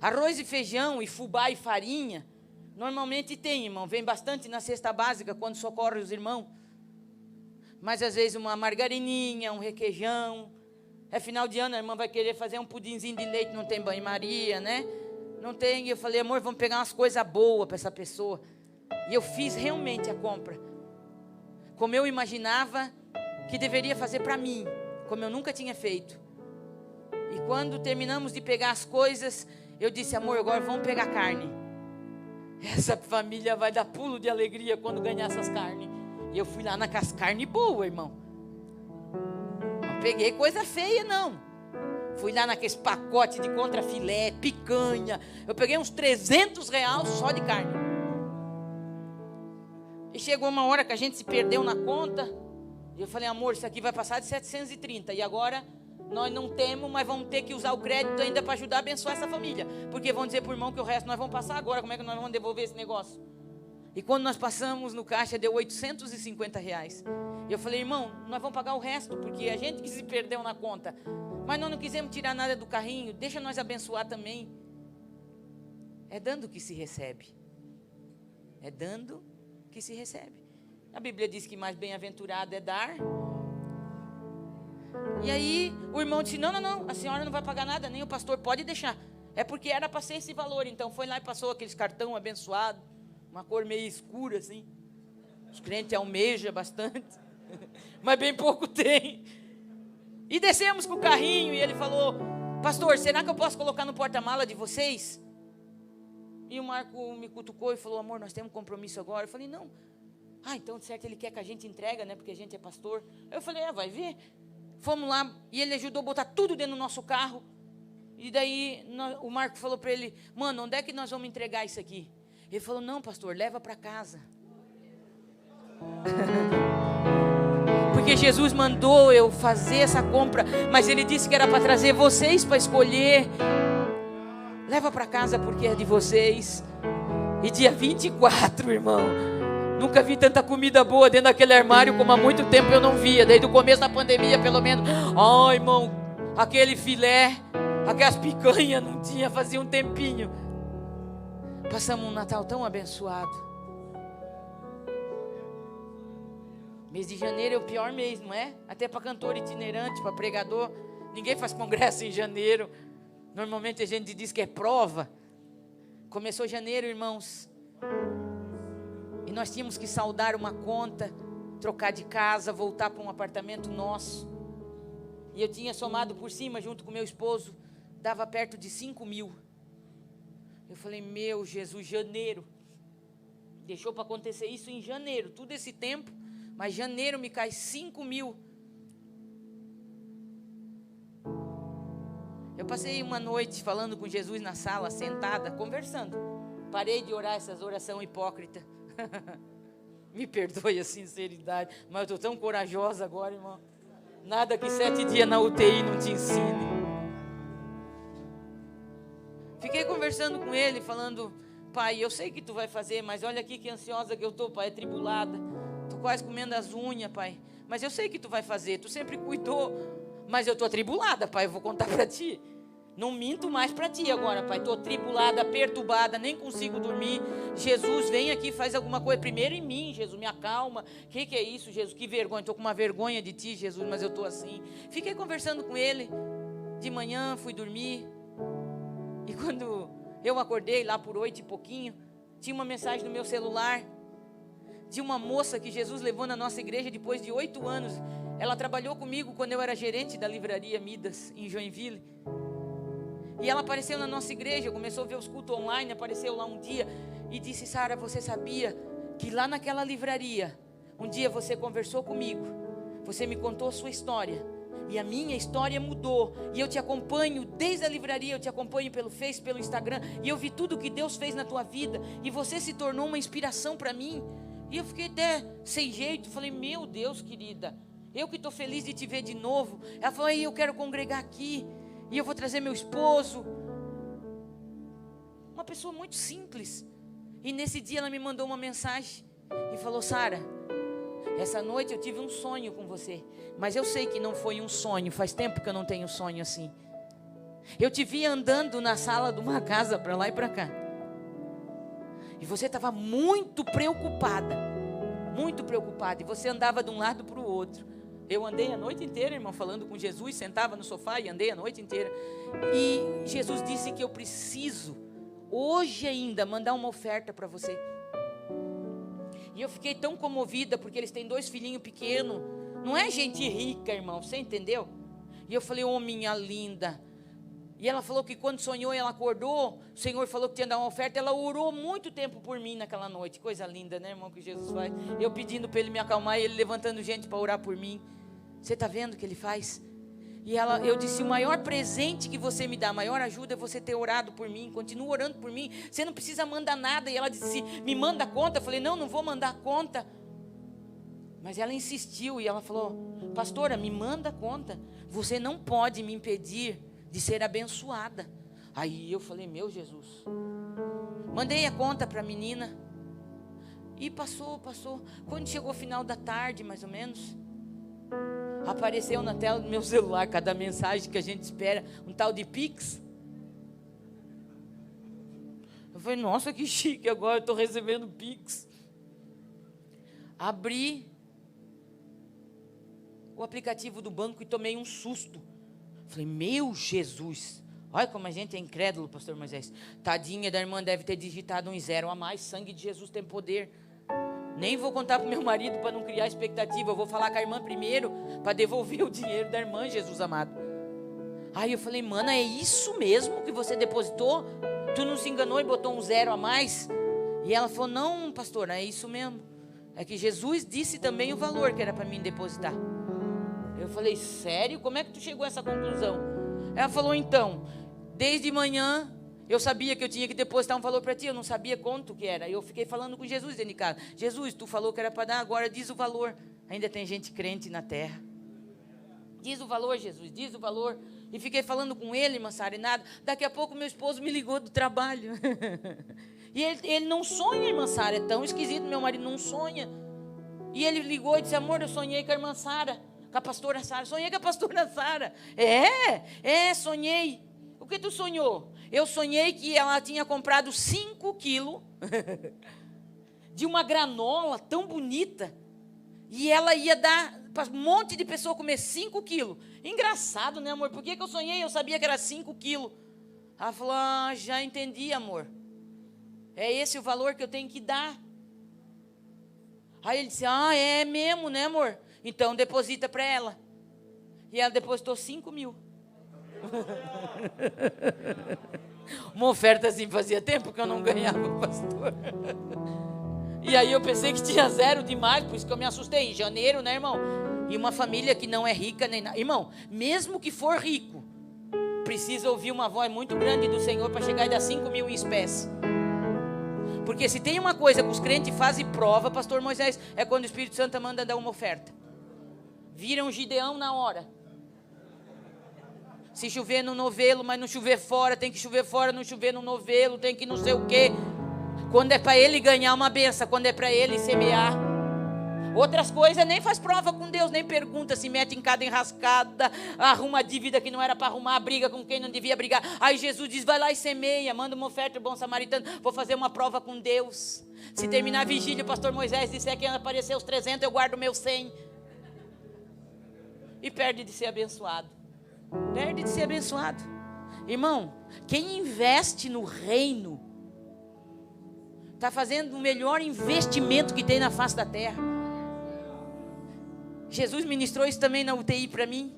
[SPEAKER 1] arroz e feijão e fubá e farinha, normalmente tem, irmão, vem bastante na cesta básica quando socorre os irmãos. Mas às vezes uma margarininha, um requeijão. É final de ano, a irmã vai querer fazer um pudinzinho de leite, não tem banho-maria, né? Não tem. E eu falei: amor, vamos pegar umas coisas boas para essa pessoa. E eu fiz realmente a compra, como eu imaginava que deveria fazer para mim, como eu nunca tinha feito. E quando terminamos de pegar as coisas, eu disse: amor, agora vamos pegar carne. Essa família vai dar pulo de alegria quando ganhar essas carnes. E eu fui lá na carne boa, irmão. Peguei coisa feia, não. Fui lá naqueles pacotes de contrafilé, picanha. Eu peguei uns R$300 só de carne. E chegou uma hora que a gente se perdeu na conta. E eu falei: amor, isso aqui vai passar de 730. E agora nós não temos, mas vamos ter que usar o crédito ainda para ajudar a abençoar essa família. Porque vão dizer para o irmão que o resto nós vamos passar agora. Como é que nós vamos devolver esse negócio? E quando nós passamos no caixa, deu R$850. E eu falei: irmão, nós vamos pagar o resto, porque a gente que se perdeu na conta. Mas nós não quisemos tirar nada do carrinho, deixa nós abençoar também. É dando que se recebe. É dando que se recebe. A Bíblia diz que mais bem-aventurado é dar. E aí o irmão disse: não, a senhora não vai pagar nada, nem o pastor, pode deixar. É porque era para ser esse valor. Então foi lá e passou aqueles cartão abençoado, uma cor meio escura assim. Os crentes almejam bastante, mas bem pouco tem. E descemos com o carrinho e ele falou: pastor, será que eu posso colocar no porta-mala de vocês? E o Marco me cutucou e falou: amor, nós temos um compromisso agora. Eu falei: não. Então de certo ele quer que a gente entrega, né, porque a gente é pastor. Eu falei: vai ver. Fomos lá e ele ajudou a botar tudo dentro do nosso carro. E daí o Marco falou para ele: mano, onde é que nós vamos entregar isso aqui? Ele falou: não, pastor, leva para casa. Porque Jesus mandou eu fazer essa compra, mas ele disse que era para trazer vocês para escolher. Leva para casa porque é de vocês. E dia 24, irmão, nunca vi tanta comida boa dentro daquele armário como há muito tempo eu não via. Desde o começo da pandemia, pelo menos. Irmão, aquele filé, aquelas picanhas não tinha, fazia um tempinho. Passamos um Natal tão abençoado. Mês de janeiro é o pior mês, não é? Até para cantor itinerante, para pregador. Ninguém faz congresso em janeiro. Normalmente a gente diz que é prova. Começou janeiro, irmãos, e nós tínhamos que saldar uma conta. trocar de casa, voltar para um apartamento nosso. E eu tinha somado por cima, junto com meu esposo, dava perto de 5 mil. Eu falei, meu Jesus, janeiro. Deixou para acontecer isso em janeiro, tudo esse tempo, mas janeiro me cai 5 mil. Eu passei uma noite falando com Jesus na sala, sentada, conversando. Parei de orar essas orações hipócritas. Me perdoe a sinceridade, mas eu estou tão corajosa agora, irmão. Nada que 7 dias na UTI não te ensine. Fiquei conversando com ele, falando, pai, eu sei que tu vai fazer, mas olha aqui que ansiosa que eu estou, pai, atribulada. Estou quase comendo as unhas, pai. Mas eu sei que tu vai fazer, tu sempre cuidou. Mas eu estou atribulada, pai, eu vou contar para ti. Não minto mais para ti agora, pai. Estou atribulada, perturbada, nem consigo dormir. Jesus, vem aqui, faz alguma coisa. Primeiro em mim, Jesus, me acalma. O que é isso, Jesus? Que vergonha. Estou com uma vergonha de ti, Jesus, mas eu estou assim. Fiquei conversando com ele. De manhã, fui dormir. E quando eu acordei, lá por 8 e pouquinho, tinha uma mensagem no meu celular de uma moça que Jesus levou na nossa igreja depois de 8 anos. Ela trabalhou comigo quando eu era gerente da livraria Midas, em Joinville. E ela apareceu na nossa igreja, começou a ver os cultos online, apareceu lá um dia e disse, Sara, você sabia que lá naquela livraria, um dia você conversou comigo, você me contou a sua história, e a minha história mudou, e eu te acompanho desde a livraria, eu te acompanho pelo Face, pelo Instagram, e eu vi tudo que Deus fez na tua vida, e você se tornou uma inspiração para mim. E eu fiquei até sem jeito, falei, meu Deus, querida, eu que estou feliz de te ver de novo. Ela falou, eu quero congregar aqui, e eu vou trazer meu esposo. Uma pessoa muito simples. E nesse dia ela me mandou uma mensagem e falou, Sara, essa noite eu tive um sonho com você, mas eu sei que não foi um sonho. Faz tempo que eu não tenho sonho assim. Eu te vi andando na sala de uma casa para lá e para cá, e você estava muito preocupada, e você andava de um lado para o outro. Eu andei a noite inteira, irmão, falando com Jesus, sentava no sofá e andei a noite inteira. E Jesus disse que eu preciso, hoje ainda, mandar uma oferta para você. E eu fiquei tão comovida, porque eles têm 2 filhinhos pequenos. Não é gente rica, irmão, você entendeu? E eu falei, minha linda. E ela falou que quando sonhou e ela acordou, o Senhor falou que tinha dado uma oferta. Ela orou muito tempo por mim naquela noite. Coisa linda, né, irmão, que Jesus faz. Eu pedindo para Ele me acalmar e Ele levantando gente para orar por mim. Você está vendo o que Ele faz? E eu disse, o maior presente que você me dá, a maior ajuda é você ter orado por mim. Continua orando por mim, você não precisa mandar nada. E ela disse, me manda a conta. Eu falei, não vou mandar a conta. Mas ela insistiu e ela falou, pastora, me manda a conta. Você não pode me impedir de ser abençoada. Aí eu falei, meu Jesus. Mandei a conta para a menina. E passou. Quando chegou o final da tarde, mais ou menos, apareceu na tela do meu celular, cada mensagem que a gente espera, um tal de Pix. Eu falei, nossa, que chique, agora eu estou recebendo Pix. Abri o aplicativo do banco e tomei um susto. Falei, meu Jesus, olha como a gente é incrédulo, pastor Moisés. Tadinha da irmã, deve ter digitado um 0 a mais. Sangue de Jesus tem poder. Nem vou contar para o meu marido para não criar expectativa. Eu vou falar com a irmã primeiro para devolver o dinheiro da irmã, Jesus amado. Aí eu falei, mana, é isso mesmo que você depositou? Tu não se enganou e botou um 0 a mais? E ela falou, não, pastor, é isso mesmo. É que Jesus disse também o valor que era para mim depositar. Eu falei, sério? Como é que tu chegou a essa conclusão? Ela falou, então, desde manhã eu sabia que eu tinha que depositar um valor para ti, eu não sabia quanto que era. Eu fiquei falando com Jesus dentro de casa. Jesus, tu falou que era para dar, agora diz o valor. Ainda tem gente crente na terra. Diz o valor, Jesus, diz o valor. E fiquei falando com ele, irmã Sara, e nada. Daqui a pouco meu esposo me ligou do trabalho. E ele não sonha, irmã Sara, é tão esquisito, meu marido não sonha. E ele ligou e disse, amor, eu sonhei com a irmã Sara, com a pastora Sara. Sonhei com a pastora Sara. Sonhei. O que tu sonhou? Eu sonhei que ela tinha comprado 5 quilos de uma granola tão bonita. E ela ia dar para um monte de pessoa comer 5 quilos. Engraçado, né, amor? Por que eu sonhei? Eu sabia que era 5 quilos. Ela falou, já entendi, amor. É esse o valor que eu tenho que dar.
[SPEAKER 2] Aí ele disse, é mesmo, né, amor? Então deposita para ela. E ela depositou 5 mil.
[SPEAKER 1] Uma oferta assim, fazia tempo que eu não ganhava, pastor.
[SPEAKER 2] E aí eu pensei que tinha 0 demais, por isso que eu me assustei. Em janeiro, né, irmão? E uma família que não é rica nem nada. Irmão, mesmo que for rico, precisa ouvir uma voz muito grande do Senhor para chegar e dar 5 mil em espécie. Porque se tem uma coisa que os crentes fazem prova, pastor Moisés, é quando o Espírito Santo manda dar uma oferta. Vira um Gideão na hora. Se chover no novelo, mas não chover fora, tem que chover fora, não chover no novelo, tem que não sei o quê. Quando é para ele ganhar uma benção, quando é para ele semear. Outras coisas nem faz prova com Deus, nem pergunta, se mete em cada enrascada, arruma dívida que não era para arrumar, briga com quem não devia brigar. Aí Jesus diz, vai lá e semeia, manda uma oferta, bom samaritano, vou fazer uma prova com Deus. Se terminar a vigília, o pastor Moisés disser que aparecer os 300, eu guardo meus 100. E perde de ser abençoado. Perde de ser abençoado. Irmão, quem investe no reino, está fazendo o melhor investimento que tem na face da terra. Jesus ministrou isso também na UTI para mim.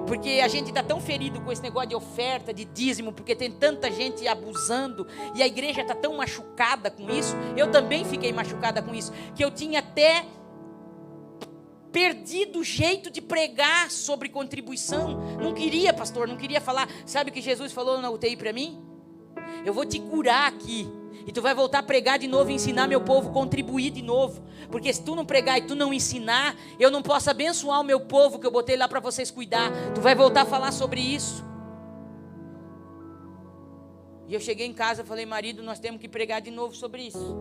[SPEAKER 2] Porque a gente está tão ferido com esse negócio de oferta, de dízimo, porque tem tanta gente abusando, e a igreja está tão machucada com isso. Eu também fiquei machucada com isso, que eu tinha até perdido o jeito de pregar sobre contribuição. Não queria, pastor, não queria falar. Sabe o que Jesus falou na UTI para mim? Eu vou te curar aqui, e tu vai voltar a pregar de novo e ensinar meu povo a contribuir de novo. Porque se tu não pregar e tu não ensinar, eu não posso abençoar o meu povo que eu botei lá para vocês cuidar. Tu vai voltar a falar sobre isso. E eu cheguei em casa e falei, marido, nós temos que pregar de novo sobre isso.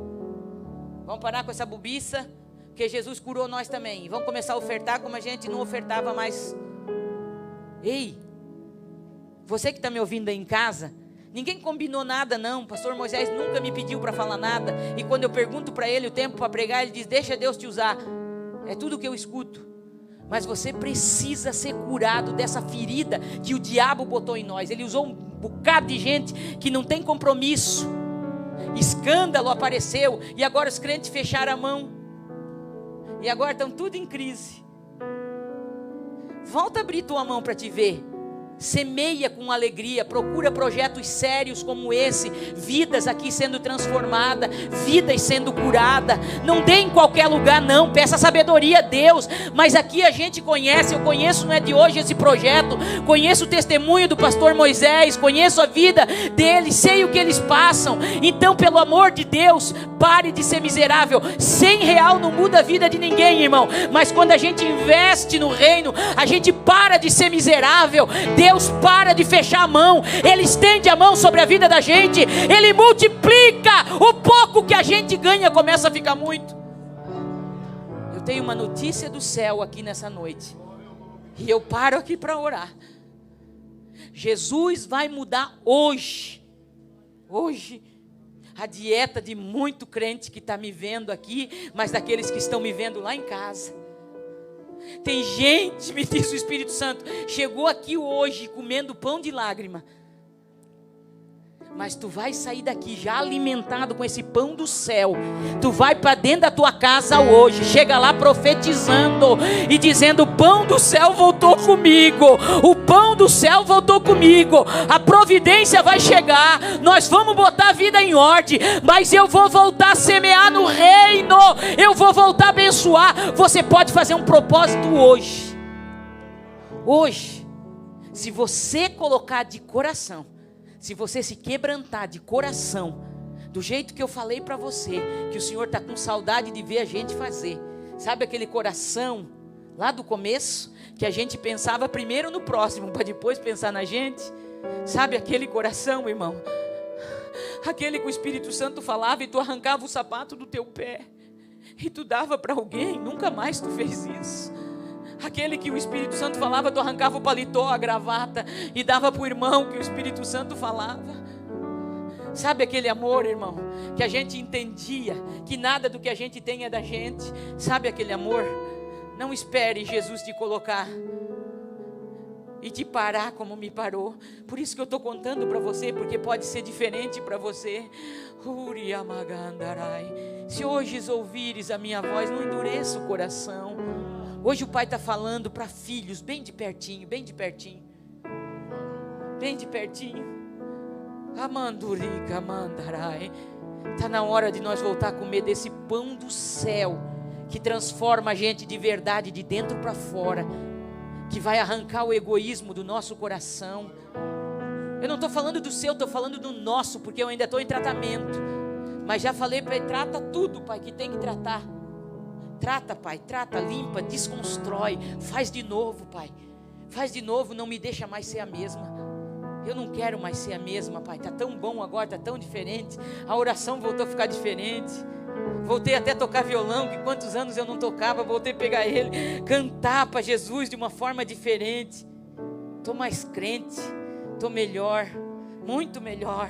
[SPEAKER 2] Vamos parar com essa bobiça, porque Jesus curou nós também. Vamos começar a ofertar como a gente não ofertava mais. Ei, você que está me ouvindo aí em casa, ninguém combinou nada não, pastor Moisés nunca me pediu para falar nada, e quando eu pergunto para ele o tempo para pregar, ele diz, deixa Deus te usar. É tudo que eu escuto. Mas você precisa ser curado dessa ferida que o diabo botou em nós. Ele usou um bocado de gente que não tem compromisso. Escândalo apareceu, e agora os crentes fecharam a mão, e agora estão tudo em crise. Volta a abrir tua mão para te ver. Semeia com alegria, procura projetos sérios como esse, vidas aqui sendo transformadas, vidas sendo curadas. Não dê em qualquer lugar não, peça sabedoria a Deus. Mas aqui a gente conhece, eu conheço, não é de hoje esse projeto, conheço o testemunho do pastor Moisés, conheço a vida deles, sei o que eles passam. Então, pelo amor de Deus, pare de ser miserável. R$100 não muda a vida de ninguém, irmão. Mas quando a gente investe no reino, a gente para de ser miserável. Deus para de fechar a mão, Ele estende a mão sobre a vida da gente, Ele multiplica, o pouco que a gente ganha começa a ficar muito. Eu tenho uma notícia do céu aqui nessa noite, e eu paro aqui para orar. Jesus vai mudar hoje a dieta de muito crente que está me vendo aqui, mas daqueles que estão me vendo lá em casa. Tem gente, me diz o Espírito Santo, chegou aqui hoje comendo pão de lágrima, mas tu vai sair daqui já alimentado com esse pão do céu. Tu vai para dentro da tua casa hoje, chega lá profetizando e dizendo, o pão do céu voltou comigo, o pão do céu voltou comigo, a providência vai chegar, nós vamos botar a vida em ordem, mas eu vou voltar a semear no reino, eu vou voltar a abençoar. Você pode fazer um propósito hoje, se você colocar de coração, se você se quebrantar de coração, do jeito que eu falei para você, que o Senhor está com saudade de ver a gente fazer. Sabe aquele coração lá do começo, que a gente pensava primeiro no próximo, para depois pensar na gente? Sabe aquele coração, irmão? Aquele que o Espírito Santo falava e tu arrancava o sapato do teu pé e tu dava para alguém, nunca mais tu fez isso. Aquele que o Espírito Santo falava, tu arrancava o paletó, a gravata e dava para o irmão que o Espírito Santo falava. Sabe aquele amor, irmão, que a gente entendia que nada do que a gente tem é da gente? Sabe aquele amor? Não espere Jesus te colocar e te parar como me parou. Por isso que eu estou contando para você, porque pode ser diferente para você. Se hoje ouvires a minha voz, não endureça o coração. Hoje o Pai está falando para filhos, bem de pertinho, bem de pertinho, bem de pertinho. Amandurica, mandarai. Está na hora de nós voltar a comer desse pão do céu, que transforma a gente de verdade, de dentro para fora, que vai arrancar o egoísmo do nosso coração. Eu não estou falando do seu, estou falando do nosso, porque eu ainda estou em tratamento. Mas já falei para ele, trata tudo, Pai, que tem que tratar. Trata, Pai, trata, limpa, desconstrói, faz de novo, Pai. Faz de novo, não me deixa mais ser a mesma. Eu não quero mais ser a mesma, Pai. Está tão bom agora, está tão diferente. A oração voltou a ficar diferente. Voltei até a tocar violão, que quantos anos eu não tocava. Voltei a pegar ele, cantar para Jesus de uma forma diferente. Estou mais crente, estou melhor, muito melhor,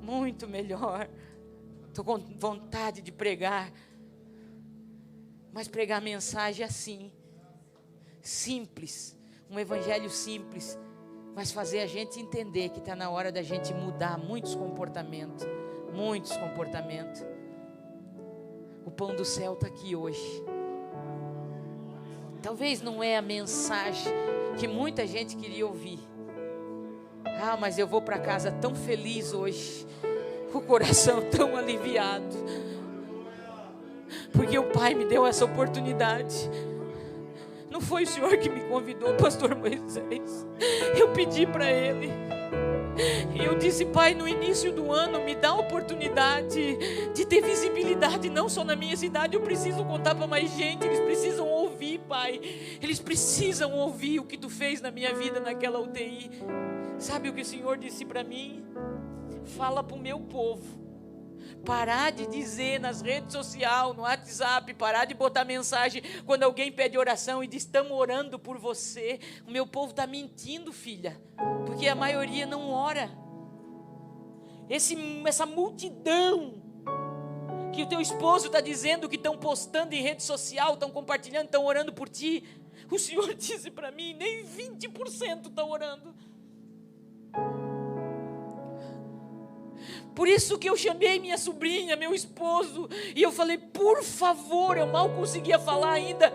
[SPEAKER 2] muito melhor. Estou com vontade de pregar, mas pregar mensagem assim, simples, um evangelho simples, mas fazer a gente entender que está na hora da gente mudar muitos comportamentos, muitos comportamentos. O pão do céu está aqui hoje. Talvez não é a mensagem que muita gente queria ouvir. Ah, mas eu vou para casa tão feliz hoje, o coração tão aliviado, porque o Pai me deu essa oportunidade. Não foi o Senhor que me convidou, pastor Moisés. Eu pedi para Ele. E eu disse, Pai, no início do ano, me dá a oportunidade de ter visibilidade, não só na minha cidade. Eu preciso contar para mais gente. Eles precisam ouvir, Pai. Eles precisam ouvir o que Tu fez na minha vida naquela UTI. Sabe o que o Senhor disse para mim? Fala para o meu povo parar de dizer nas redes sociais, no WhatsApp, parar de botar mensagem quando alguém pede oração e diz, estamos orando por você. O meu povo está mentindo, filha, porque a maioria não ora. Essa multidão que o teu esposo está dizendo que estão postando em rede social, estão compartilhando, estão orando por ti, o Senhor disse para mim, nem 20% estão orando. Por isso que eu chamei minha sobrinha, meu esposo, e eu falei, por favor, eu mal conseguia falar ainda.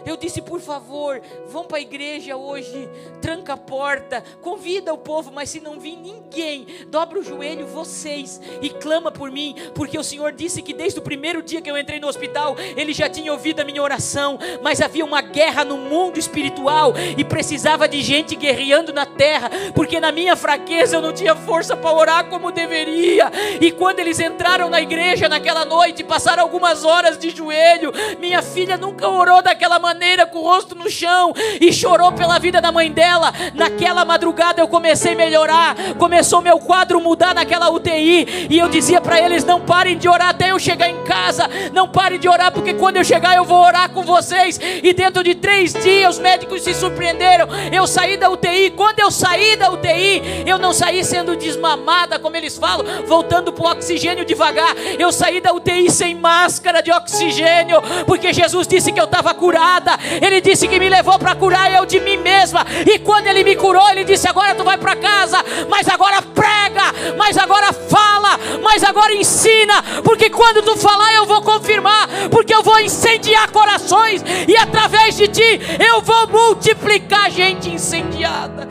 [SPEAKER 2] Eu disse, por favor, vão para a igreja hoje, tranca a porta, convida o povo, mas se não vir ninguém, dobra o joelho vocês e clama por mim, porque o Senhor disse que desde o primeiro dia que eu entrei no hospital, Ele já tinha ouvido a minha oração, mas havia uma guerra no mundo espiritual e precisava de gente guerreando na terra, porque na minha fraqueza eu não tinha força para orar como deveria. E quando eles entraram na igreja naquela noite, passaram algumas horas de joelho, minha filha nunca orou daquela maneira, com o rosto no chão, e chorou pela vida da mãe dela. Naquela madrugada eu comecei a melhorar, começou meu quadro mudar naquela UTI, e eu dizia para eles, não parem de orar até eu chegar em casa, não parem de orar, porque quando eu chegar eu vou orar com vocês. E dentro de 3 dias os médicos se surpreenderam, eu saí da UTI. Quando eu saí da UTI, eu não saí sendo desmamada, como eles falam, voltando para o oxigênio devagar. Eu saí da UTI sem máscara de oxigênio, porque Jesus disse que eu estava curado. Ele disse que me levou para curar eu de mim mesma. E quando Ele me curou, Ele disse, agora tu vai para casa, mas agora prega, mas agora fala, mas agora ensina, porque quando tu falar eu vou confirmar, porque eu vou incendiar corações, e através de ti eu vou multiplicar gente incendiada.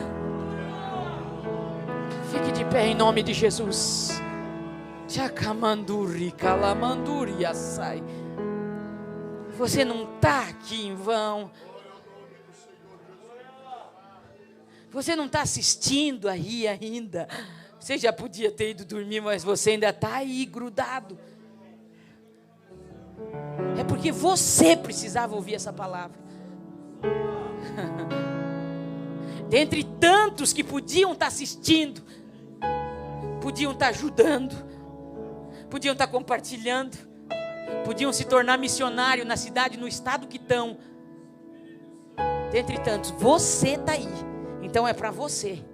[SPEAKER 2] Fique de pé em nome de Jesus. Chacamanduri, calamanduri, assai. Você não está aqui em vão. Você não está assistindo aí ainda. Você já podia ter ido dormir, mas você ainda está aí grudado. É porque você precisava ouvir essa palavra. Dentre tantos que podiam estar assistindo, podiam estar ajudando, podiam estar compartilhando, podiam se tornar missionário na cidade, no estado que estão. Dentre tantos, você está aí. Então é para você.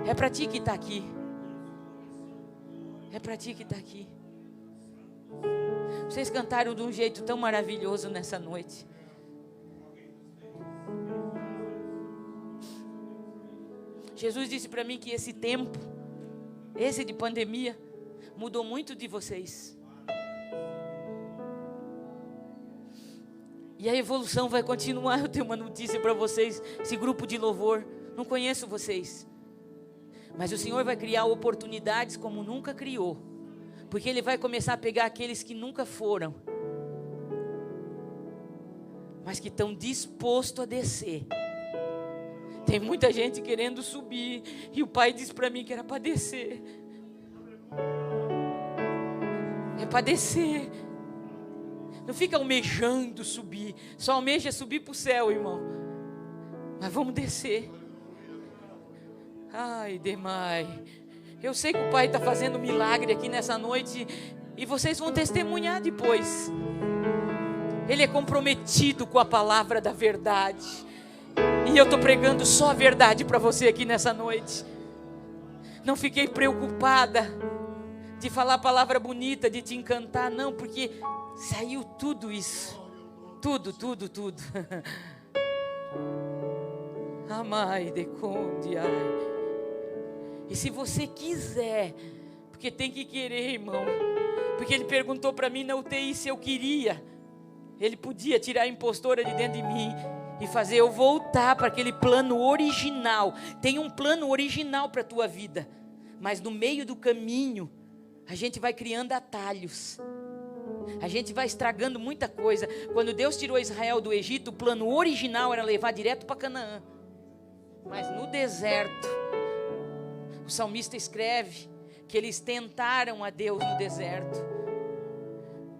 [SPEAKER 2] É para ti que está aqui. É para ti que está aqui. Vocês cantaram de um jeito tão maravilhoso nessa noite. Jesus disse para mim que esse tempo, esse de pandemia, mudou muito de vocês. E a evolução vai continuar. Eu tenho uma notícia para vocês. Esse grupo de louvor, não conheço vocês, mas o Senhor vai criar oportunidades como nunca criou, porque Ele vai começar a pegar aqueles que nunca foram, mas que estão dispostos a descer. Tem muita gente querendo subir, e o Pai disse para mim que era para descer. É para descer. Não fica almejando subir, só almeja subir para o céu, irmão. Mas vamos descer. Ai, demais. Eu sei que o Pai está fazendo milagre aqui nessa noite, e vocês vão testemunhar depois. Ele é comprometido com a palavra da verdade, e eu estou pregando só a verdade para você aqui nessa noite. Não fiquei preocupada de falar a palavra bonita, de te encantar, não, porque saiu tudo isso, tudo. Amai de conde, ai. E se você quiser, porque tem que querer, irmão, porque ele perguntou para mim na UTI se eu queria, ele podia tirar a impostora de dentro de mim e fazer eu voltar para aquele plano original. Tem um plano original para a tua vida, mas no meio do caminho a gente vai criando atalhos, a gente vai estragando muita coisa. Quando Deus tirou Israel do Egito, o plano original era levar direto para Canaã, mas no deserto, o salmista escreve que eles tentaram a Deus no deserto,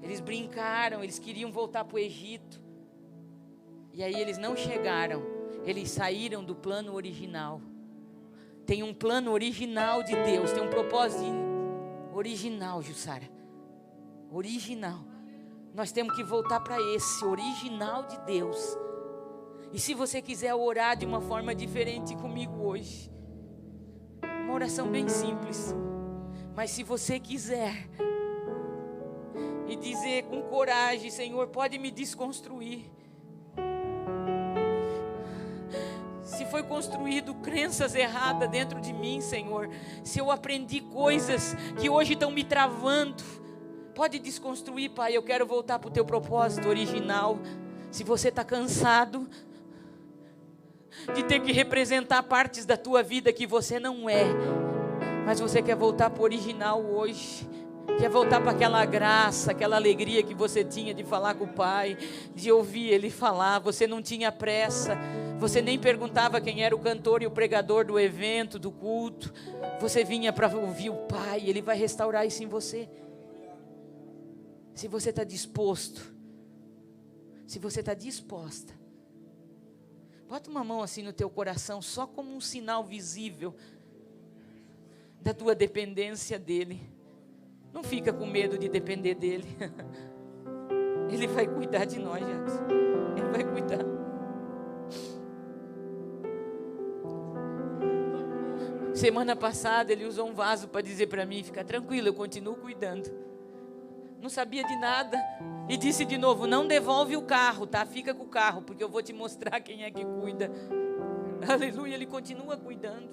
[SPEAKER 2] eles brincaram, eles queriam voltar para o Egito, e aí eles não chegaram, eles saíram do plano original. Tem um plano original de Deus, tem um propósito original, Jussara, original. Nós temos que voltar para esse original de Deus. E se você quiser orar de uma forma diferente comigo hoje, uma oração bem simples, mas se você quiser e dizer com coragem: Senhor, pode me desconstruir. Se foi construído crenças erradas dentro de mim, Senhor, se eu aprendi coisas que hoje estão me travando, pode desconstruir, Pai. Eu quero voltar para o teu propósito original. Se você está cansado de ter que representar partes da tua vida que você não é, mas você quer voltar para o original hoje, quer voltar para aquela graça, aquela alegria que você tinha de falar com o Pai, de ouvir Ele falar. Você não tinha pressa, você nem perguntava quem era o cantor e o pregador do evento, do culto. Você vinha para ouvir o Pai. Ele vai restaurar isso em você. Se você está disposto, se você está disposta, bota uma mão assim no teu coração, só como um sinal visível da tua dependência dEle. Não fica com medo de depender dEle. Ele vai cuidar de nós, Jackson. Ele vai cuidar. Semana passada ele usou um vaso para dizer para mim: fica tranquilo, eu continuo cuidando. Não sabia de nada e disse de novo: não devolve o carro, tá? Fica com o carro, porque eu vou te mostrar quem é que cuida. Aleluia. Ele continua cuidando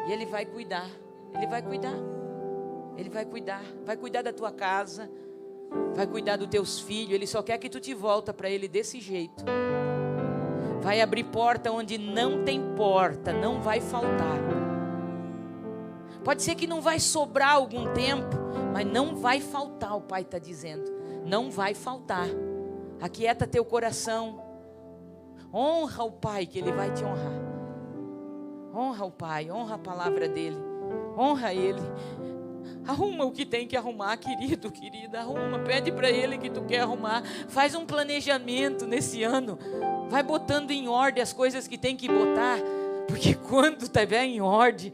[SPEAKER 2] e Ele vai cuidar. Ele vai cuidar. Ele vai cuidar da tua casa, vai cuidar dos teus filhos. Ele só quer que tu te volta para Ele desse jeito. Vai abrir porta onde não tem porta, não vai faltar. Pode ser que não vai sobrar algum tempo, mas não vai faltar, o Pai está dizendo. Não vai faltar. Aquieta teu coração. Honra o Pai, que Ele vai te honrar. Honra o Pai, honra a palavra dEle. Honra Ele. Arruma o que tem que arrumar, querido, querida. Arruma, pede para Ele que tu quer arrumar. Faz um planejamento nesse ano. Vai botando em ordem as coisas que tem que botar, porque quando estiver em ordem,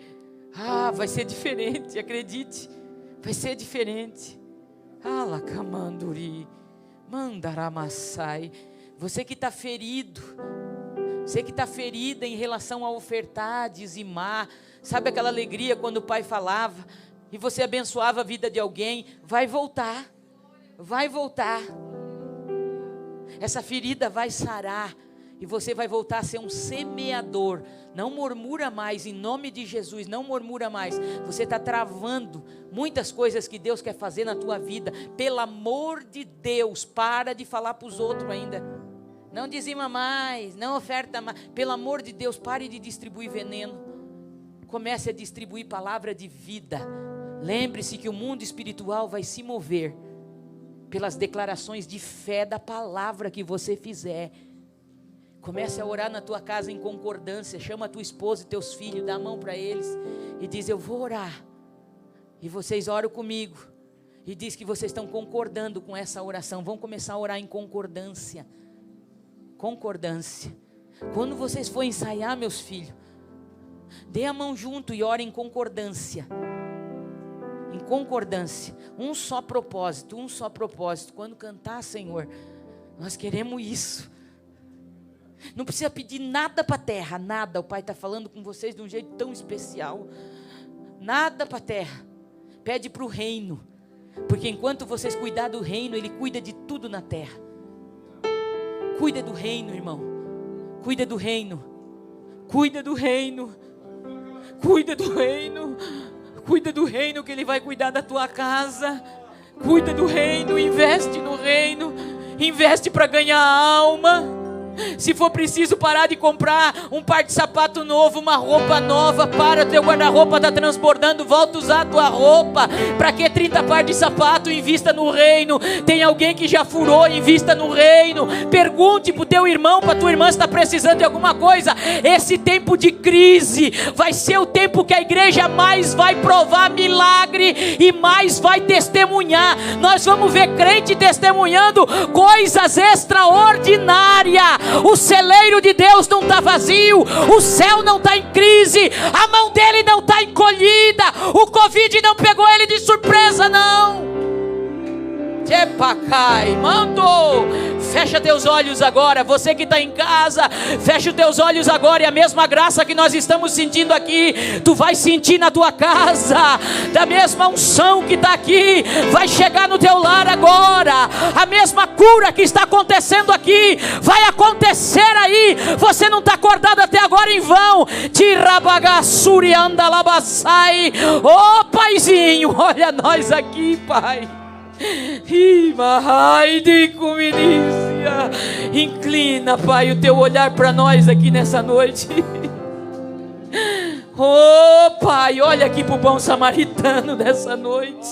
[SPEAKER 2] vai ser diferente, acredite. Vai ser diferente. Alacamanduri, mandaramassai. Você que está ferido, você que está ferida em relação a ofertar, dizimar, sabe aquela alegria quando o Pai falava e você abençoava a vida de alguém? Vai voltar, vai voltar. Essa ferida vai sarar E você vai voltar a ser um semeador. Não murmura mais, em nome de Jesus, não murmura mais. Você está travando muitas coisas que Deus quer fazer na tua vida. Pelo amor de Deus, para de falar para os outros ainda. Não dizima mais, não oferta mais. Pelo amor de Deus, pare de distribuir veneno. Comece a distribuir palavra de vida. Lembre-se que o mundo espiritual vai se mover pelas declarações de fé da palavra que você fizer. Comece a orar na tua casa em concordância. Chama a tua esposa e teus filhos, dá a mão para eles e diz: eu vou orar. E vocês oram comigo. E diz que vocês estão concordando com essa oração. Vão começar a orar em concordância. Concordância. Quando vocês forem ensaiar, meus filhos, dê a mão junto e orem em concordância. Em concordância. Um só propósito, um só propósito. Quando cantar, Senhor, nós queremos isso. Não precisa pedir nada para a terra, nada. O Pai está falando com vocês de um jeito tão especial. Nada para a terra. Pede para o reino. Porque enquanto vocês cuidar do reino, Ele cuida de tudo na terra. Cuida do reino, irmão. Cuida do reino. Cuida do reino. Cuida do reino. Cuida do reino, que Ele vai cuidar da tua casa. Cuida do reino, investe no reino. Investe para ganhar alma. Se for preciso parar de comprar um par de sapato novo, uma roupa nova, para, teu guarda-roupa está transbordando, volta a usar a tua roupa. Para que 30 par de sapato? Invista no reino. Tem alguém que já furou, invista no reino. Pergunte para o teu irmão, para a tua irmã, se está precisando de alguma coisa. Esse tempo de crise vai ser o tempo que a igreja mais vai provar milagre e mais vai testemunhar. Nós vamos ver crente testemunhando coisas extraordinárias. O celeiro de Deus não está vazio, o céu não está em crise, a mão dele não está encolhida, o Covid não pegou ele de surpresa, não. Tepacai, mandou. Fecha teus olhos agora, você que está em casa, fecha os teus olhos agora, e a mesma graça que nós estamos sentindo aqui, tu vai sentir na tua casa, da mesma unção que está aqui, vai chegar no teu lar agora, a mesma cura que está acontecendo aqui, vai acontecer aí. Você não está acordado até agora em vão. Tirabagassuri andalabassai. Ô Paizinho, olha nós aqui, Pai. Inclina, Pai, o teu olhar para nós aqui nessa noite. Oh Pai, olha aqui para o bom samaritano nessa noite.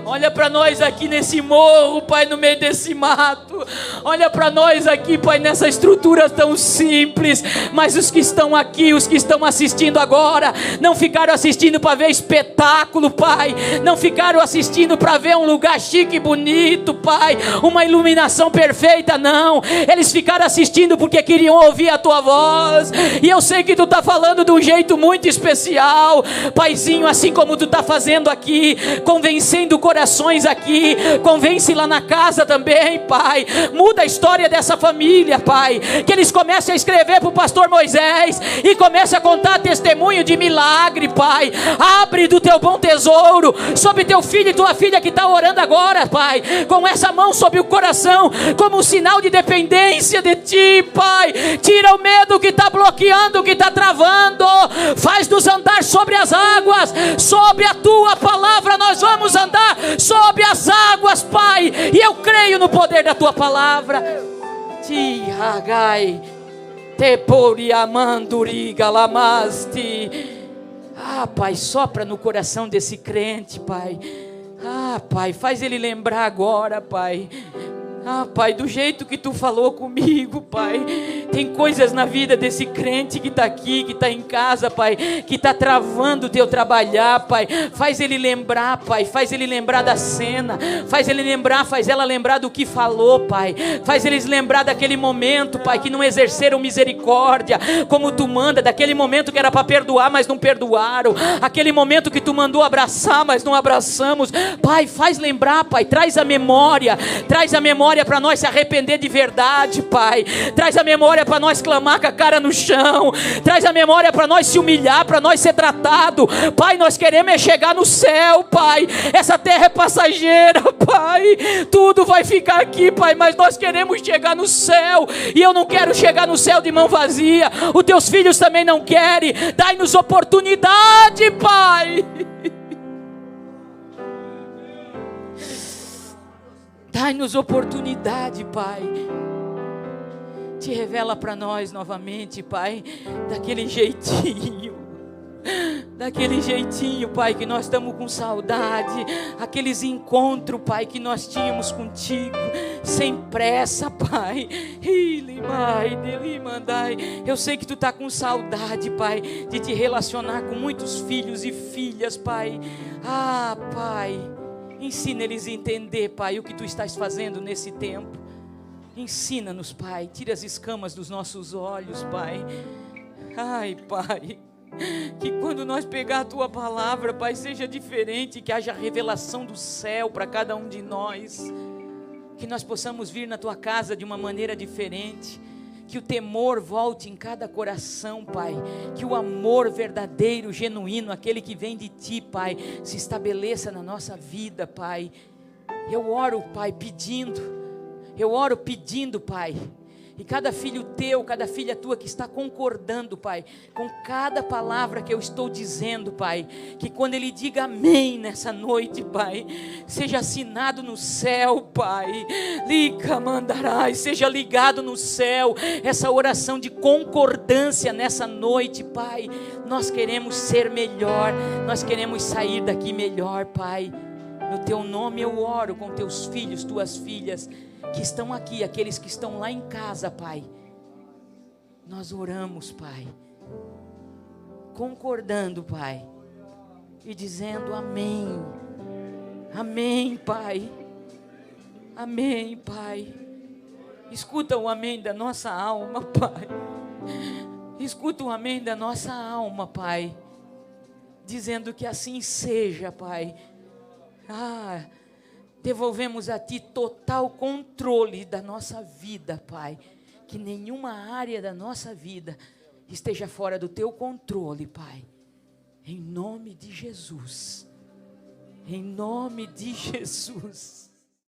[SPEAKER 2] Olha para nós aqui nesse morro, Pai, no meio desse mato. Olha para nós aqui, Pai, nessa estrutura tão simples. Mas os que estão aqui, os que estão assistindo agora, não ficaram assistindo para ver espetáculo, Pai. Não ficaram assistindo para ver um lugar chique e bonito, Pai, uma iluminação perfeita, não. Eles ficaram assistindo porque queriam ouvir a Tua voz. E eu sei que Tu está falando de um jeito muito especial, Paizinho, assim como Tu está fazendo aqui, convencendo corações aqui, convence lá na casa também, Pai. Muda a história dessa família, Pai, que eles comecem a escrever para o pastor Moisés e comecem a contar testemunho de milagre, Pai. Abre do teu bom tesouro sobre teu filho e tua filha que está orando agora, Pai, com essa mão sobre o coração, como um sinal de dependência de Ti, Pai. Tira o medo que está bloqueando, que está travando, faz-nos andar sobre as águas, sobre a Tua palavra nós vamos andar sobre as águas, Pai, e eu creio no poder da Tua palavra. Ti hagai tepori amanduri galamasti. Ah, Pai, sopra no coração desse crente, Pai. Ah, Pai, faz ele lembrar agora, Pai. Ah, Pai, do jeito que Tu falou comigo, Pai. Tem coisas na vida desse crente que está aqui, que está em casa, Pai, que está travando o Teu trabalhar, Pai. Faz ele lembrar, Pai. Faz ele lembrar da cena. Faz ele lembrar, faz ela lembrar do que falou, Pai. Faz eles lembrar daquele momento, Pai, que não exerceram misericórdia como Tu manda. Daquele momento que era para perdoar, mas não perdoaram. Aquele momento que Tu mandou abraçar, mas não abraçamos. Pai, faz lembrar, Pai. Traz a memória para nós se arrepender de verdade, Pai. Traz a memória memória para nós clamar com a cara no chão. Traz a memória para nós se humilhar, para nós ser tratado. Pai, nós queremos chegar no céu, Pai. Essa terra é passageira, Pai. Tudo vai ficar aqui, Pai, mas nós queremos chegar no céu. E eu não quero chegar no céu de mão vazia. Os teus filhos também não querem. Dai-nos oportunidade, Pai. Dai-nos oportunidade, Pai. Te revela para nós novamente, Pai, daquele jeitinho, Pai, que nós estamos com saudade, aqueles encontros, Pai, que nós tínhamos contigo, sem pressa, Pai. Eu sei que tu está com saudade, Pai, de te relacionar com muitos filhos e filhas, Pai. Ah, Pai, ensina eles a entender, Pai, o que tu estás fazendo nesse tempo. Ensina-nos, Pai, tira as escamas dos nossos olhos, Pai. Ai, Pai, que quando nós pegar a Tua palavra, Pai, seja diferente, que haja revelação do céu para cada um de nós, que nós possamos vir na Tua casa de uma maneira diferente, que o temor volte em cada coração, Pai, que o amor verdadeiro, genuíno, aquele que vem de Ti, Pai, se estabeleça na nossa vida, Pai. Eu oro, Pai, pedindo, Pai, e cada filho Teu, cada filha Tua que está concordando, Pai, com cada palavra que eu estou dizendo, Pai, que quando ele diga amém nessa noite, Pai, seja assinado no céu, Pai, seja ligado no céu, essa oração de concordância nessa noite, Pai. Nós queremos ser melhor, nós queremos sair daqui melhor, Pai. No Teu nome eu oro com Teus filhos, Tuas filhas, que estão aqui, aqueles que estão lá em casa, Pai. Nós oramos, Pai, concordando, Pai, e dizendo amém. Amém, Pai. Amém, Pai. Escuta o amém da nossa alma, Pai. Escuta o amém da nossa alma, Pai, dizendo que assim seja, Pai. Devolvemos a Ti total controle da nossa vida, Pai. Que nenhuma área da nossa vida esteja fora do Teu controle, Pai. Em nome de Jesus. Em nome de Jesus.